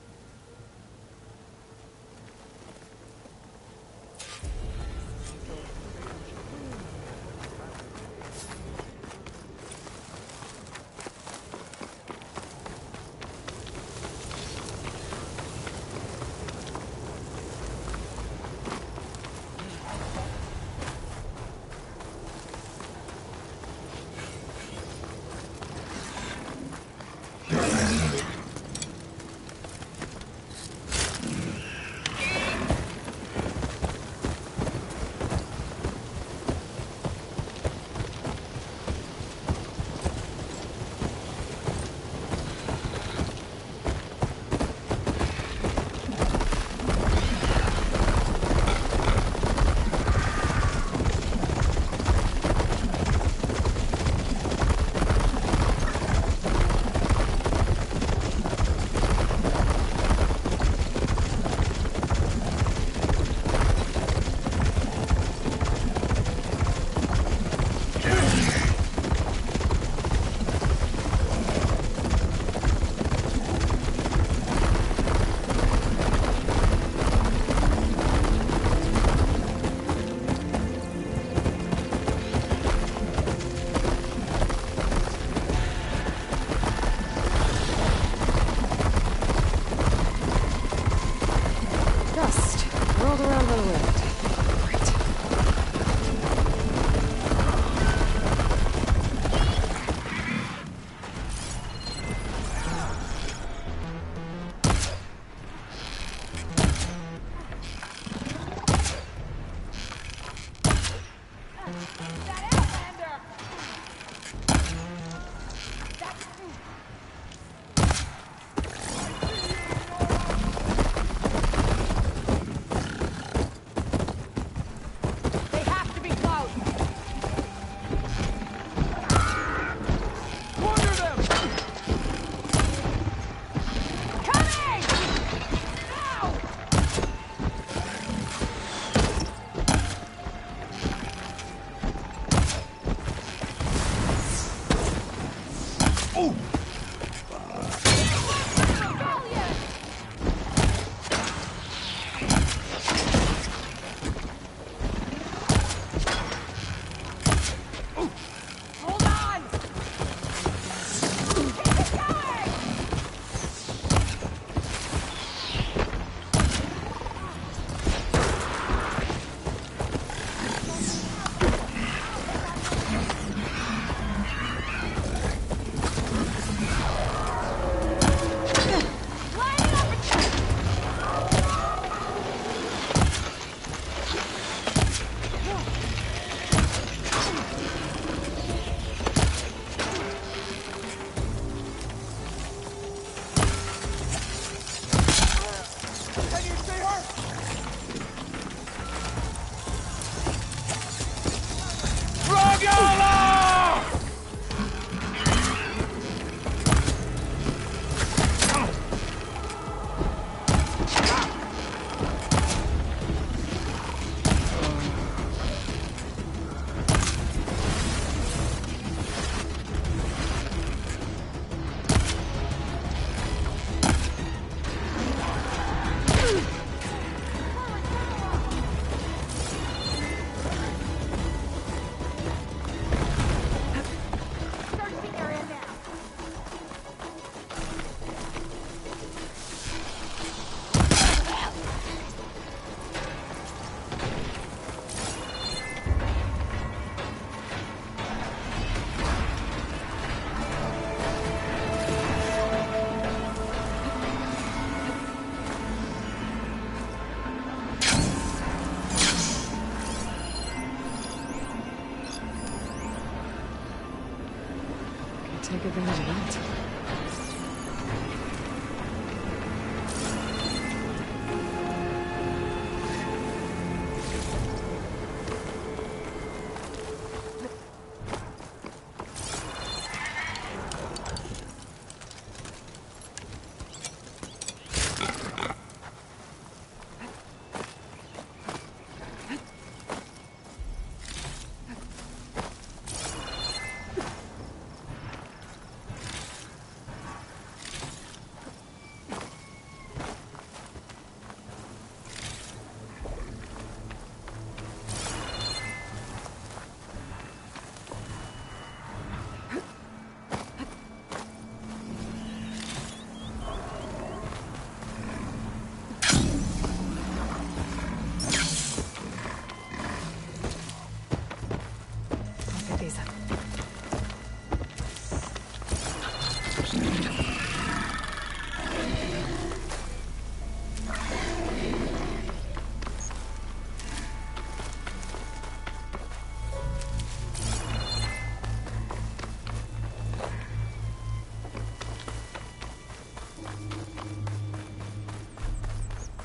Take advantage of that.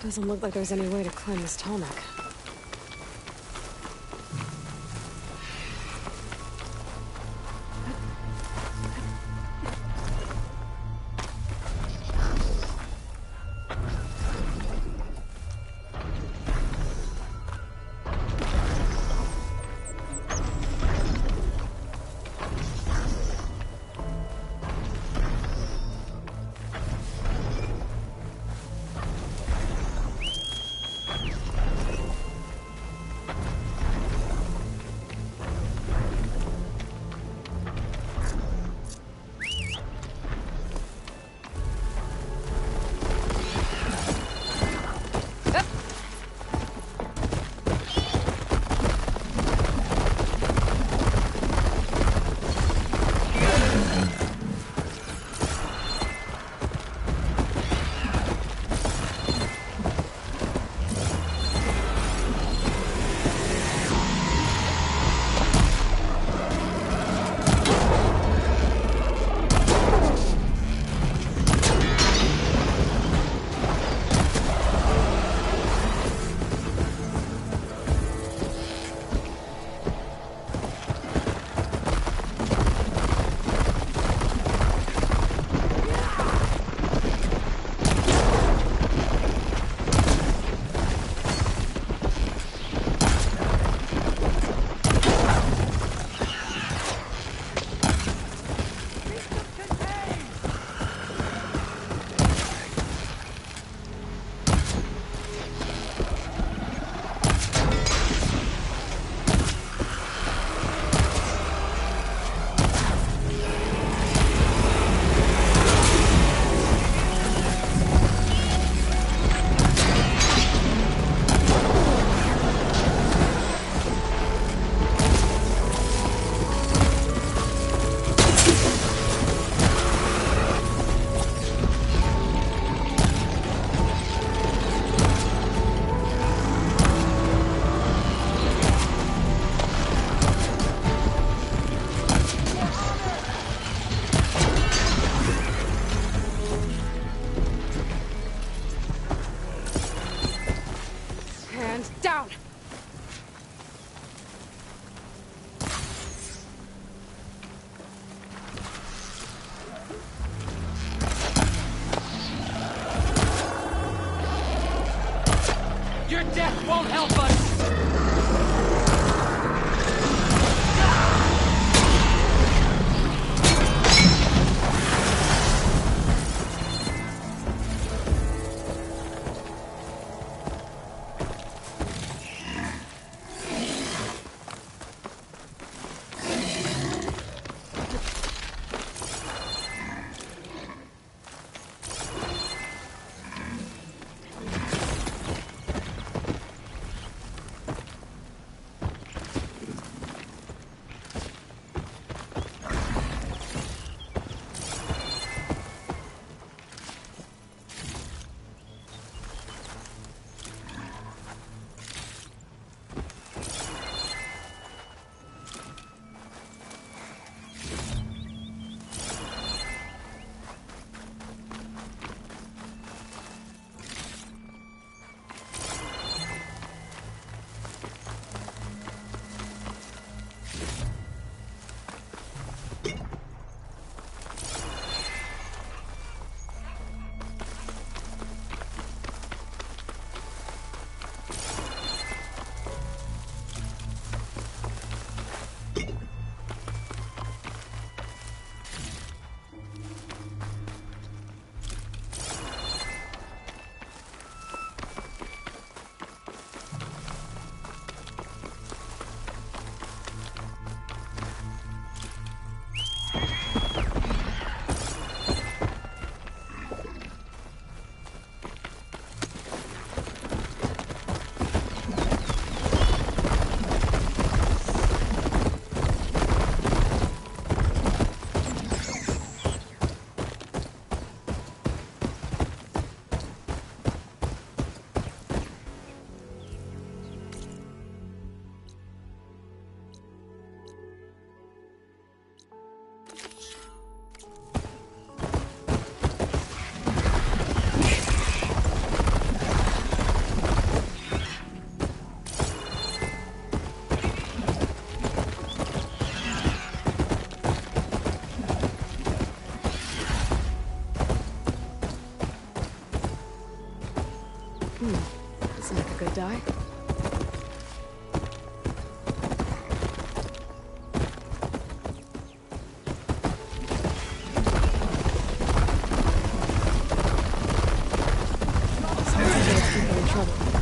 Doesn't look like there's any way to climb this tall neck. Death won't help us! Doesn't make a good die. People in trouble.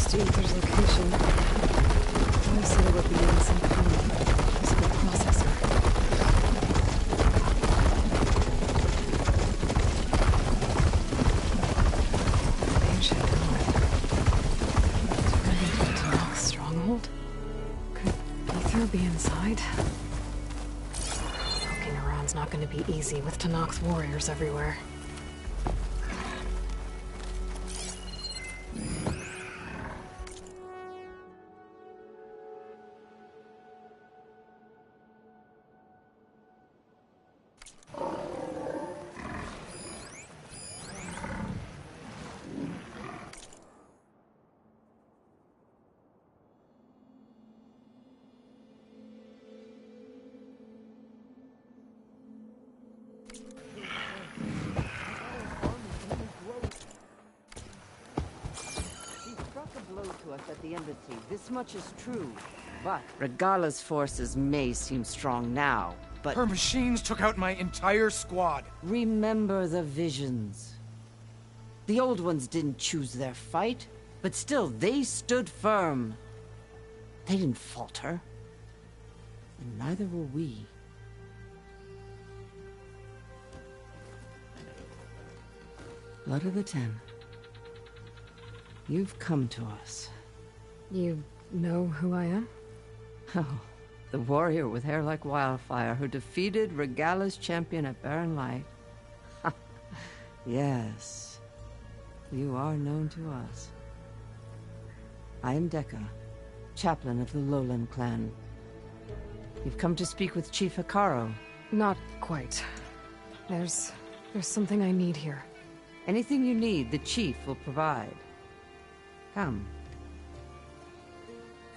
to Ether's location. I said it would be in some physical processor. Ancient ruin. Turned into a Tanakh stronghold? Could Ether be inside? Poking around's not going to be easy with Tanakh's warriors everywhere. At the embassy. This much is true. But Regala's forces may seem strong now, but... Her machines took out my entire squad. Remember the visions. The old ones didn't choose their fight, but still, they stood firm. They didn't falter. And neither will we. Blood of the Ten. You've come to us. You know who I am? Oh, the warrior with hair like wildfire who defeated Regala's champion at Barren Light. Yes, you are known to us. I am Dekka, chaplain of the Lowland clan. You've come to speak with Chief Hikaro. Not quite. There's something I need here. Anything you need, the chief will provide. Come.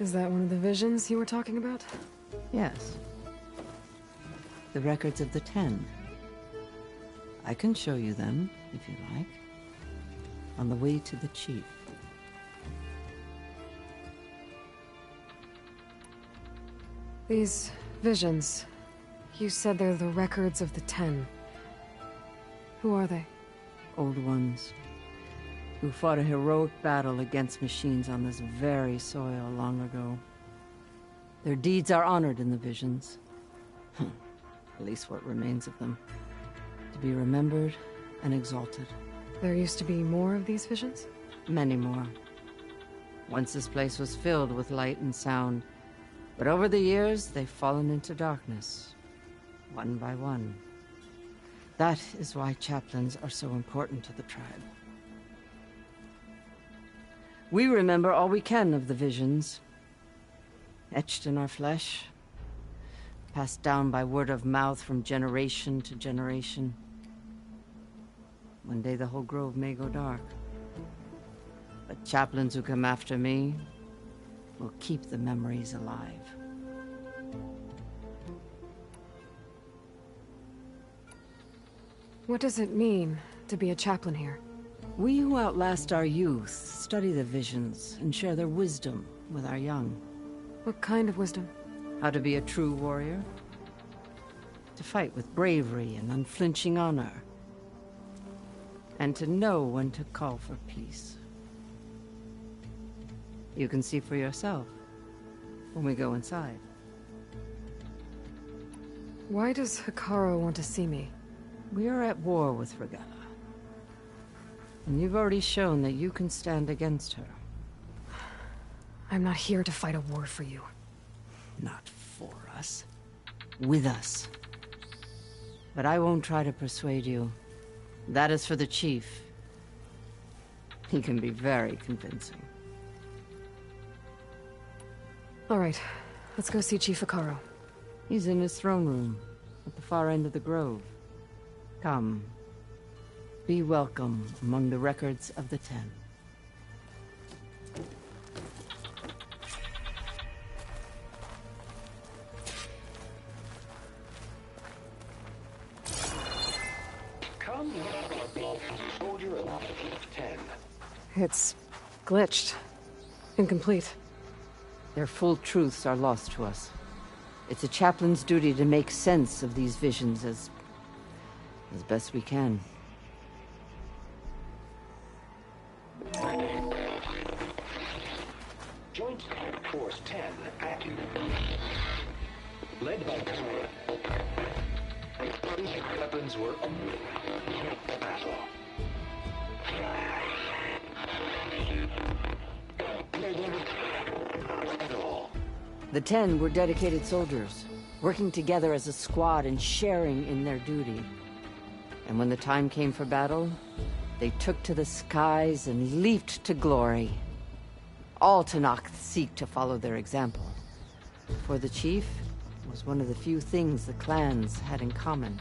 Is that one of the visions you were talking about? Yes. The records of the Ten. I can show you them, if you like. On the way to the chief. These visions, you said they're the records of the Ten. Who are they? Old ones. Who fought a heroic battle against machines on this very soil long ago. Their deeds are honored in the visions. At least what remains of them. To be remembered and exalted. There used to be more of these visions? Many more. Once this place was filled with light and sound. But over the years, they've fallen into darkness. One by one. That is why chaplains are so important to the tribe. We remember all we can of the visions. Etched in our flesh. Passed down by word of mouth from generation to generation. One day the whole grove may go dark. But chaplains who come after me will keep the memories alive. What does it mean to be a chaplain here? We who outlast our youth study the visions and share their wisdom with our young. What kind of wisdom? How to be a true warrior. To fight with bravery and unflinching honor. And to know when to call for peace. You can see for yourself when we go inside. Why does Hikaro want to see me? We are at war with Regala. And you've already shown that you can stand against her. I'm not here to fight a war for you. Not for us. With us. But I won't try to persuade you. That is for the chief. He can be very convincing. All right, let's go see Chief Hikaro. He's in his throne room, at the far end of the grove. Come. Be welcome among the records of the Ten. Come, soldier of 10. It's glitched. Incomplete. Their full truths are lost to us. It's a chaplain's duty to make sense of these visions as best we can. Joint Force 10 active. Led by Colonel. Weapons were battle. The 10 were dedicated soldiers, working together as a squad and sharing in their duty. And when the time came for battle, they took to the skies and leaped to glory. All Tenakth seek to follow their example. For the chief, it was one of the few things the clans had in common.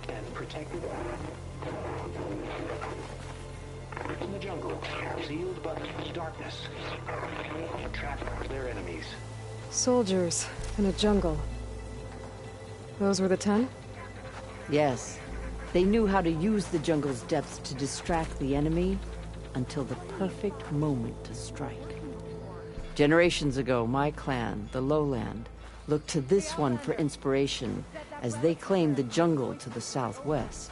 And protected in the jungle, sealed but darkness, and trapped their enemies. Soldiers in a jungle. Those were the 10? Yes. They knew how to use the jungle's depths to distract the enemy until the perfect moment to strike. Generations ago, my clan, the Lowland, looked to this one for inspiration as they claimed the jungle to the southwest.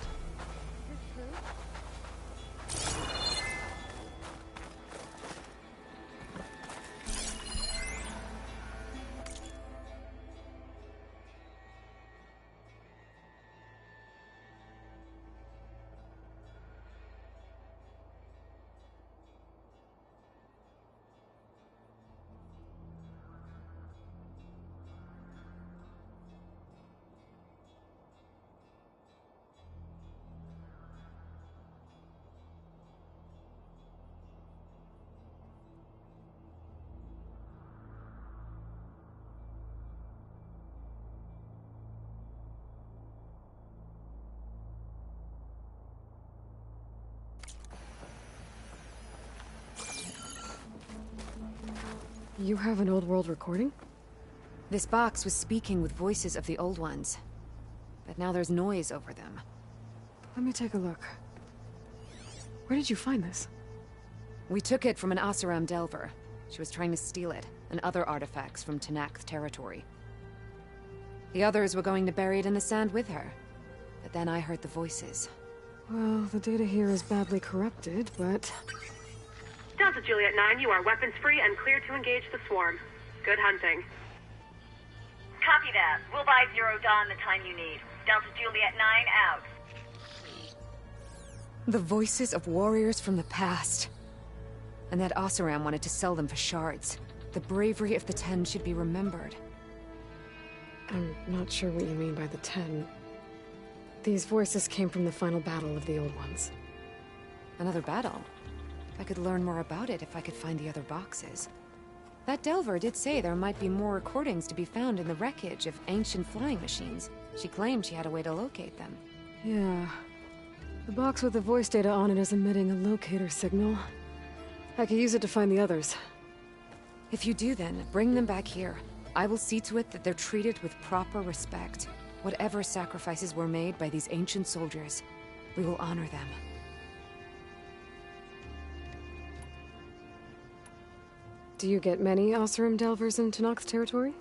You have an old world recording? This box was speaking with voices of the old ones. But now there's noise over them. Let me take a look. Where did you find this? We took it from an Oseram Delver. She was trying to steal it, and other artifacts from Tenakth territory. The others were going to bury it in the sand with her. But then I heard the voices. Well, the data here is badly corrupted, but... Delta Juliet 9, you are weapons-free and clear to engage the swarm. Good hunting. Copy that. We'll buy Zero Dawn the time you need. Delta Juliet 9 out. The voices of warriors from the past. And that Oseram wanted to sell them for shards. The bravery of the 10 should be remembered. I'm not sure what you mean by the 10. These voices came from the final battle of the Old Ones. Another battle? I could learn more about it if I could find the other boxes. That Delver did say there might be more recordings to be found in the wreckage of ancient flying machines. She claimed she had a way to locate them. Yeah. The box with the voice data on it is emitting a locator signal. I could use it to find the others. If you do then, bring them back here. I will see to it that they're treated with proper respect. Whatever sacrifices were made by these ancient soldiers, we will honor them. Do you get many Oseram delvers in Tenakth territory?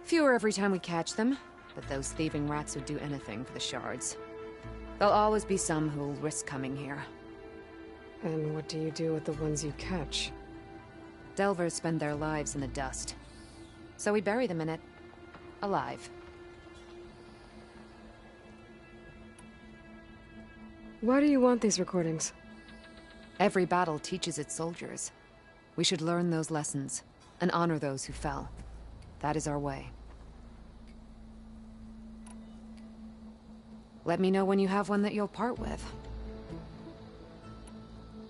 Fewer every time we catch them, but those thieving rats would do anything for the shards. There'll always be some who'll risk coming here. And what do you do with the ones you catch? Delvers spend their lives in the dust. So we bury them in it. Alive. Why do you want these recordings? Every battle teaches its soldiers. We should learn those lessons, and honor those who fell. That is our way. Let me know when you have one that you'll part with.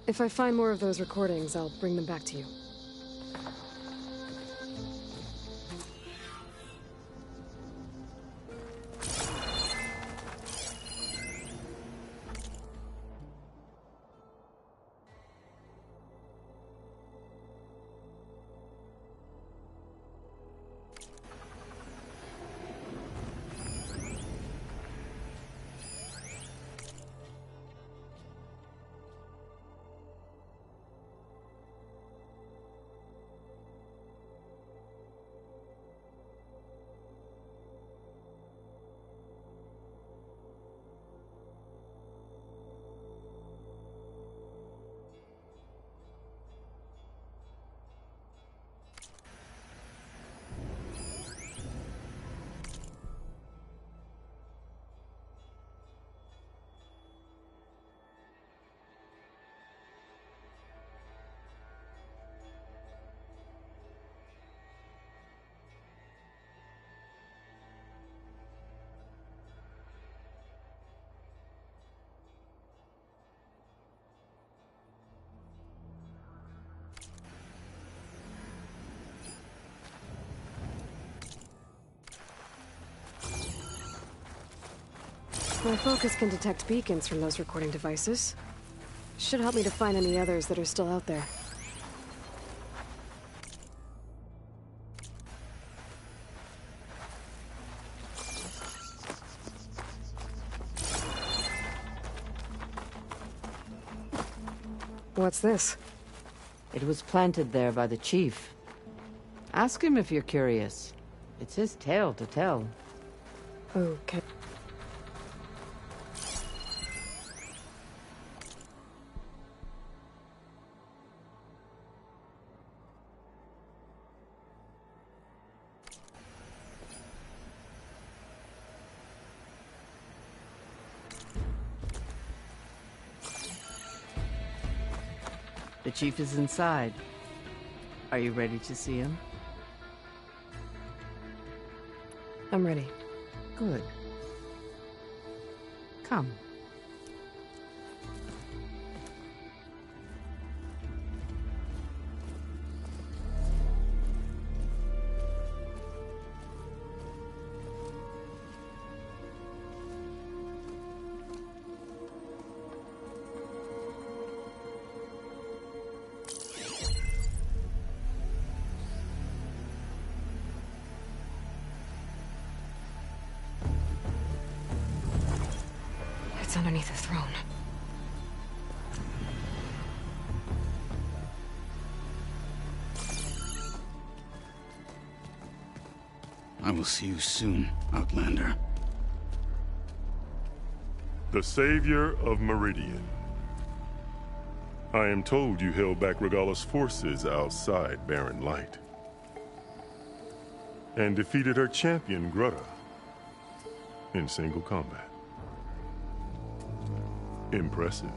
If I find more of those recordings, I'll bring them back to you. My focus can detect beacons from those recording devices. Should help me to find any others that are still out there. What's this? It was planted there by the chief. Ask him if you're curious. It's his tale to tell. Okay. The chief is inside. Are you ready to see him? I'm ready. Good. Come. It's underneath the throne. I will see you soon, Outlander. The Savior of Meridian. I am told you held back Regalla's forces outside Barren Light. And defeated her champion, Grutta, in single combat. Impressive.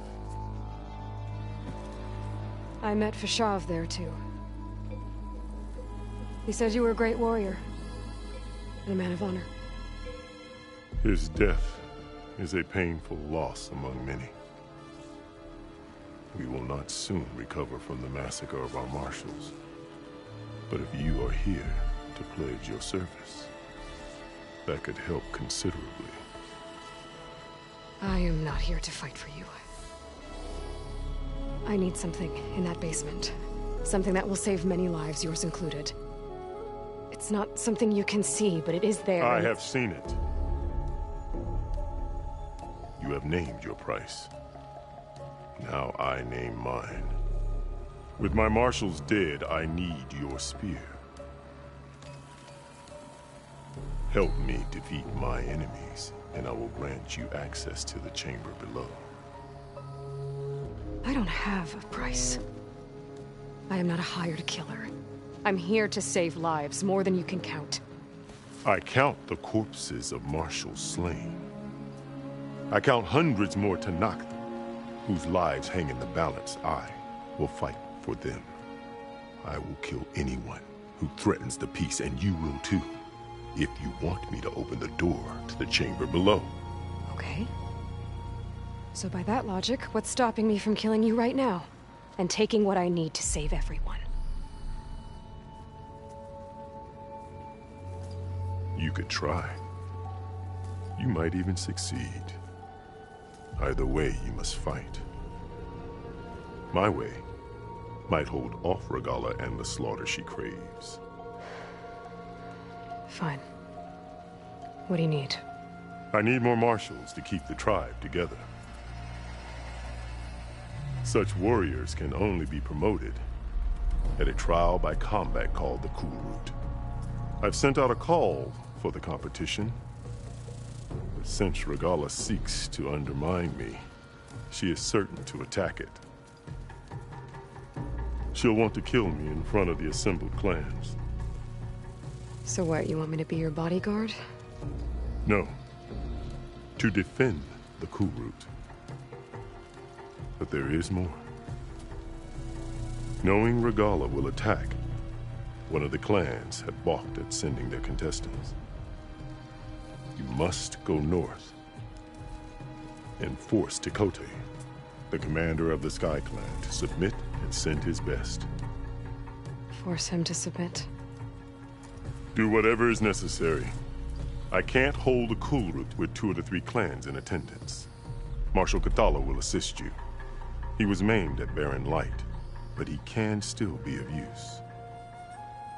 I met Fashav there, too. He said you were a great warrior. And a man of honor. His death is a painful loss among many. We will not soon recover from the massacre of our marshals. But if you are here to pledge your service, that could help considerably. I am not here to fight for you. I need something in that basement. Something that will save many lives, yours included. It's not something you can see, but it is there. I have seen it. You have named your price. Now I name mine. With my marshals dead, I need your spear. Help me defeat my enemies, and I will grant you access to the chamber below. I don't have a price. I am not a hired killer. I'm here to save lives, more than you can count. I count the corpses of marshals slain. I count hundreds more Tanakh, whose lives hang in the balance. I will fight for them. I will kill anyone who threatens the peace, and you will too, if you want me to open the door to the chamber below. Okay. So by that logic, what's stopping me from killing you right now? And taking what I need to save everyone? You could try. You might even succeed. Either way, you must fight. My way might hold off Regalla and the slaughter she craves. Fine. What do you need? I need more marshals to keep the tribe together. Such warriors can only be promoted at a trial by combat called the Cool Route. I've sent out a call for the competition, but since Regalla seeks to undermine me, she is certain to attack it. She'll want to kill me in front of the assembled clans. So what, you want me to be your bodyguard? No. To defend the Cool Route. But there is more. Knowing Regalla will attack, one of the clans had balked at sending their contestants. You must go north and force Tekote, the commander of the Sky Clan, to submit and send his best. Force him to submit? Do whatever is necessary. I can't hold the Cool Route with 2 of the 3 clans in attendance. Marshal Kathala will assist you. He was maimed at Barren Light, but he can still be of use.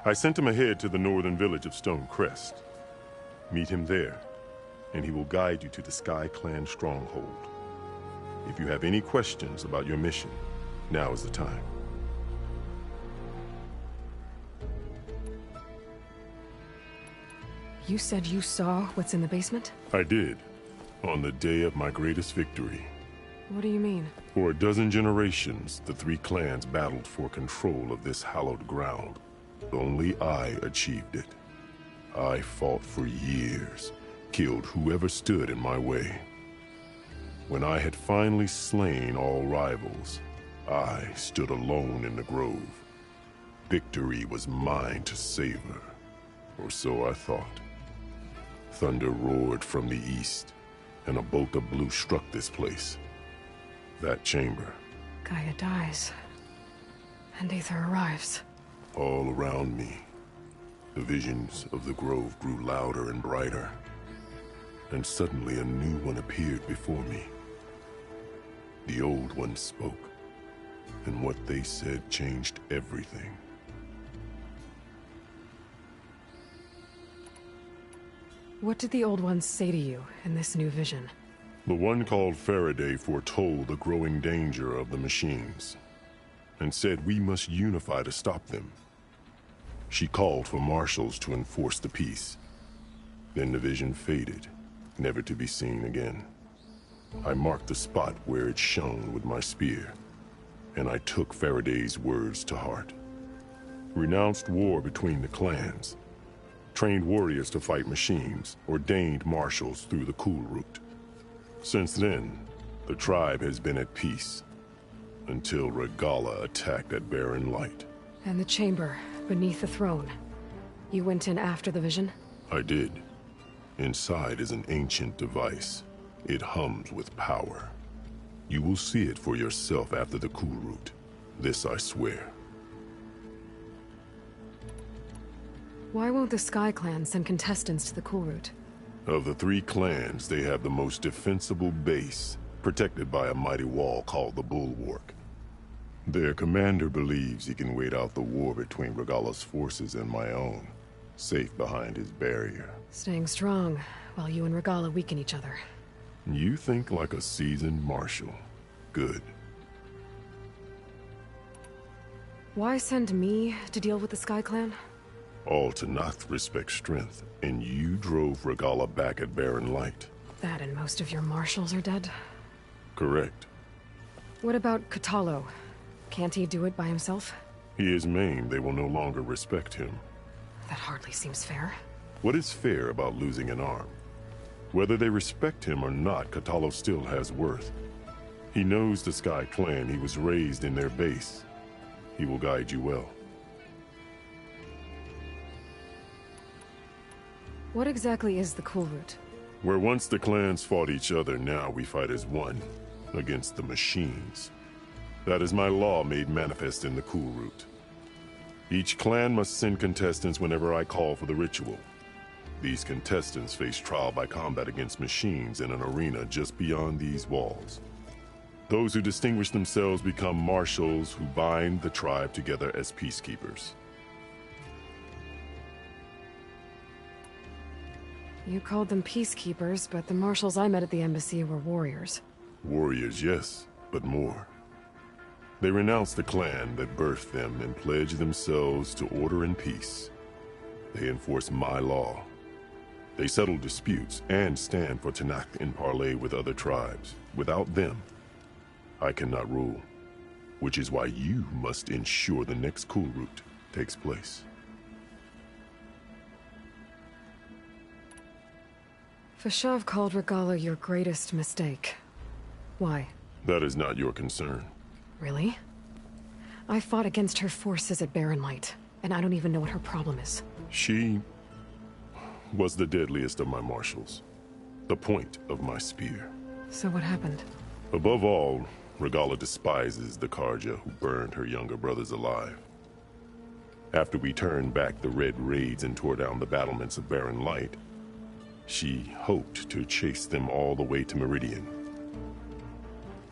I sent him ahead to the northern village of Stone Crest. Meet him there, and he will guide you to the Sky Clan stronghold. If you have any questions about your mission, now is the time. You said you saw what's in the basement? I did, on the day of my greatest victory. What do you mean? For a dozen generations, the 3 clans battled for control of this hallowed ground. Only I achieved it. I fought for years, killed whoever stood in my way. When I had finally slain all rivals, I stood alone in the grove. Victory was mine to savor, or so I thought. Thunder roared from the east, and a bolt of blue struck this place. That chamber. Gaia dies, and Aether arrives. All around me, the visions of the grove grew louder and brighter, and suddenly a new one appeared before me. The old one spoke, and what they said changed everything. What did the old ones say to you in this new vision? The one called Faraday foretold the growing danger of the machines, and said we must unify to stop them. She called for marshals to enforce the peace. Then the vision faded, never to be seen again. I marked the spot where it shone with my spear, and I took Faraday's words to heart. Renounced war between the clans, trained warriors to fight machines, ordained marshals through the Cool Route. Since then, the tribe has been at peace, until Regalla attacked at Barren Light. And the chamber, beneath the throne. You went in after the vision? I did. Inside is an ancient device. It hums with power. You will see it for yourself after the Cool Route. This I swear. Why won't the Sky Clan send contestants to the Cool Route? Of the 3 clans, they have the most defensible base, protected by a mighty wall called the Bulwark. Their commander believes he can wait out the war between Regalla's forces and my own, safe behind his barrier. Staying strong, while you and Regalla weaken each other. You think like a seasoned marshal. Good. Why send me to deal with the Sky Clan? All Tanath respect strength, and you drove Regala back at Barren Light. That and most of your marshals are dead? Correct. What about Katalo? Can't he do it by himself? He is maimed. They will no longer respect him. That hardly seems fair. What is fair about losing an arm? Whether they respect him or not, Katalo still has worth. He knows the Sky Clan. He was raised in their base. He will guide you well. What exactly is the Cool Route? Where once the clans fought each other, now we fight as one, against the machines. That is my law made manifest in the Cool Route. Each clan must send contestants whenever I call for the ritual. These contestants face trial by combat against machines in an arena just beyond these walls. Those who distinguish themselves become marshals who bind the tribe together as peacekeepers. You called them peacekeepers, but the marshals I met at the embassy were warriors. Warriors, yes, but more. They renounce the clan that birthed them and pledge themselves to order and peace. They enforce my law. They settle disputes and stand for Tanakh in parley with other tribes. Without them, I cannot rule, which is why you must ensure the next Cool Route takes place. Fashav called Regala your greatest mistake. Why? That is not your concern. Really? I fought against her forces at Barren Light, and I don't even know what her problem is. She was the deadliest of my marshals, the point of my spear. So what happened? Above all, Regala despises the Karja who burned her younger brothers alive. After we turned back the Red Raids and tore down the battlements of Barren Light, she hoped to chase them all the way to Meridian.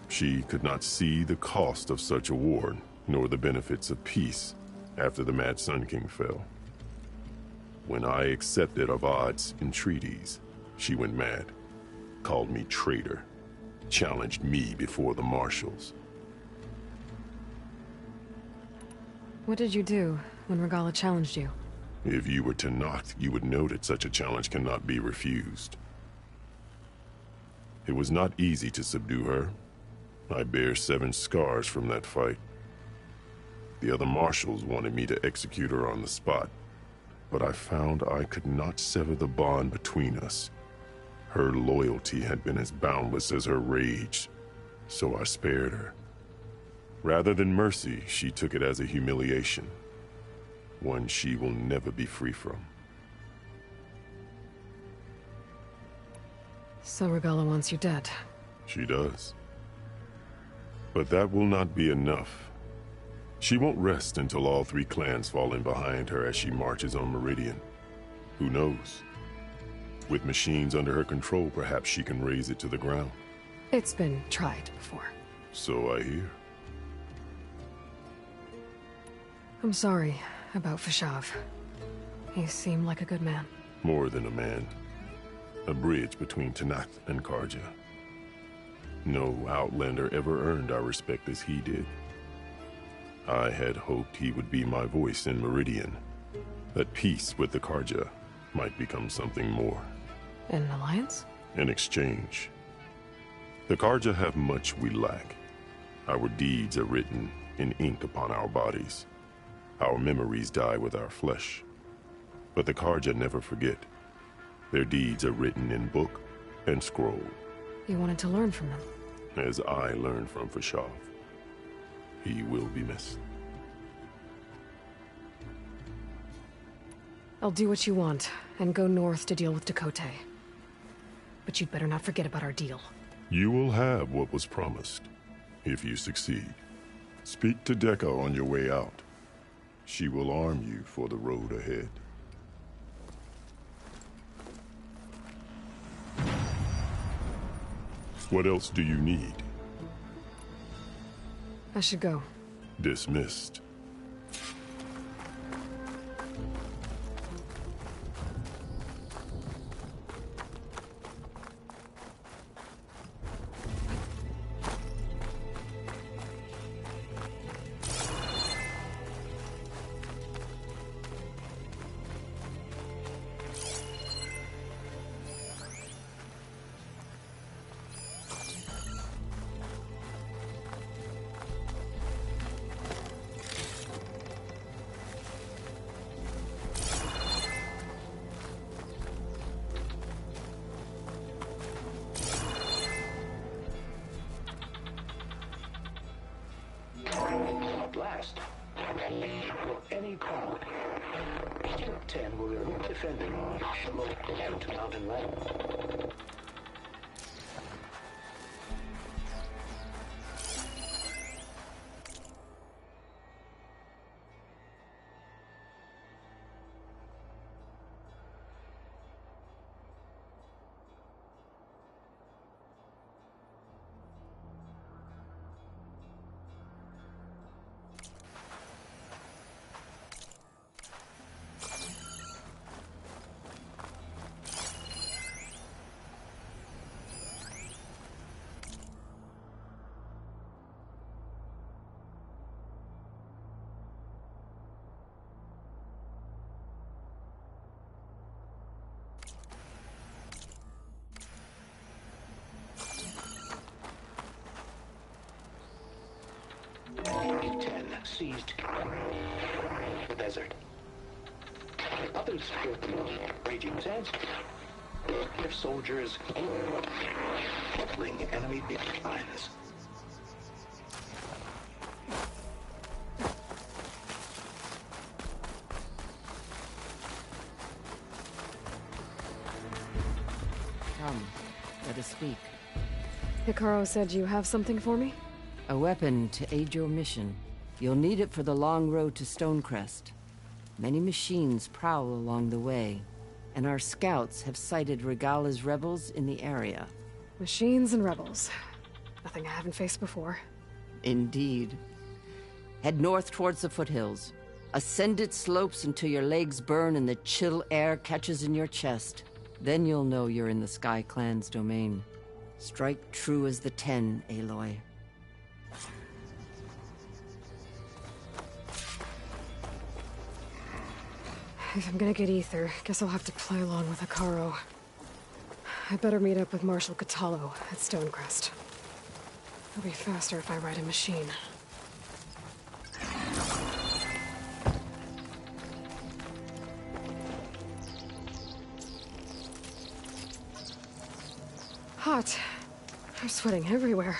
She could not see the cost of such a war, nor the benefits of peace after the Mad Sun King fell. When I accepted Avad's entreaties, she went mad, called me traitor, challenged me before the marshals. What did you do when Regala challenged you? If you were Tanakh, you would know that such a challenge cannot be refused. It was not easy to subdue her. I bear 7 scars from that fight. The other marshals wanted me to execute her on the spot, but I found I could not sever the bond between us. Her loyalty had been as boundless as her rage, so I spared her. Rather than mercy, she took it as a humiliation, one she will never be free from. So Regala wants you dead? She does. But that will not be enough. She won't rest until all 3 clans fall in behind her as she marches on Meridian. Who knows? With machines under her control, perhaps she can raise it to the ground. It's been tried before. So I hear. I'm sorry about Fashav. He seemed like a good man. More than a man. A bridge between Tanakh and Karja. No Outlander ever earned our respect as he did. I had hoped he would be my voice in Meridian. That peace with the Karja might become something more. An alliance? In exchange. The Karja have much we lack. Our deeds are written in ink upon our bodies. Our memories die with our flesh. But the Karja never forget. Their deeds are written in book and scroll. You wanted to learn from them? As I learned from Fashav. He will be missed. I'll do what you want, and go north to deal with Dakota. But you'd better not forget about our deal. You will have what was promised, if you succeed. Speak to Dekka on your way out. She will arm you for the road ahead. What else do you need? I should go. Dismissed. Last, for any call, 10 will be defending the most mountain land. Seized the desert. Others built the raging sands. Their soldiers battling enemy lines. Come, let us speak. Hikaru said you have something for me? A weapon to aid your mission. You'll need it for the long road to Stonecrest. Many machines prowl along the way, and our scouts have sighted Regala's rebels in the area. Machines and rebels. Nothing I haven't faced before. Indeed. Head north towards the foothills. Ascend its slopes until your legs burn and the chill air catches in your chest. Then you'll know you're in the Sky Clan's domain. Strike true as the 10, Aloy. If I'm gonna get ether, guess I'll have to play along with Hikaru. I better meet up with Marshal Catallo at Stonecrest. It'll be faster if I ride a machine. Hot. I'm sweating everywhere.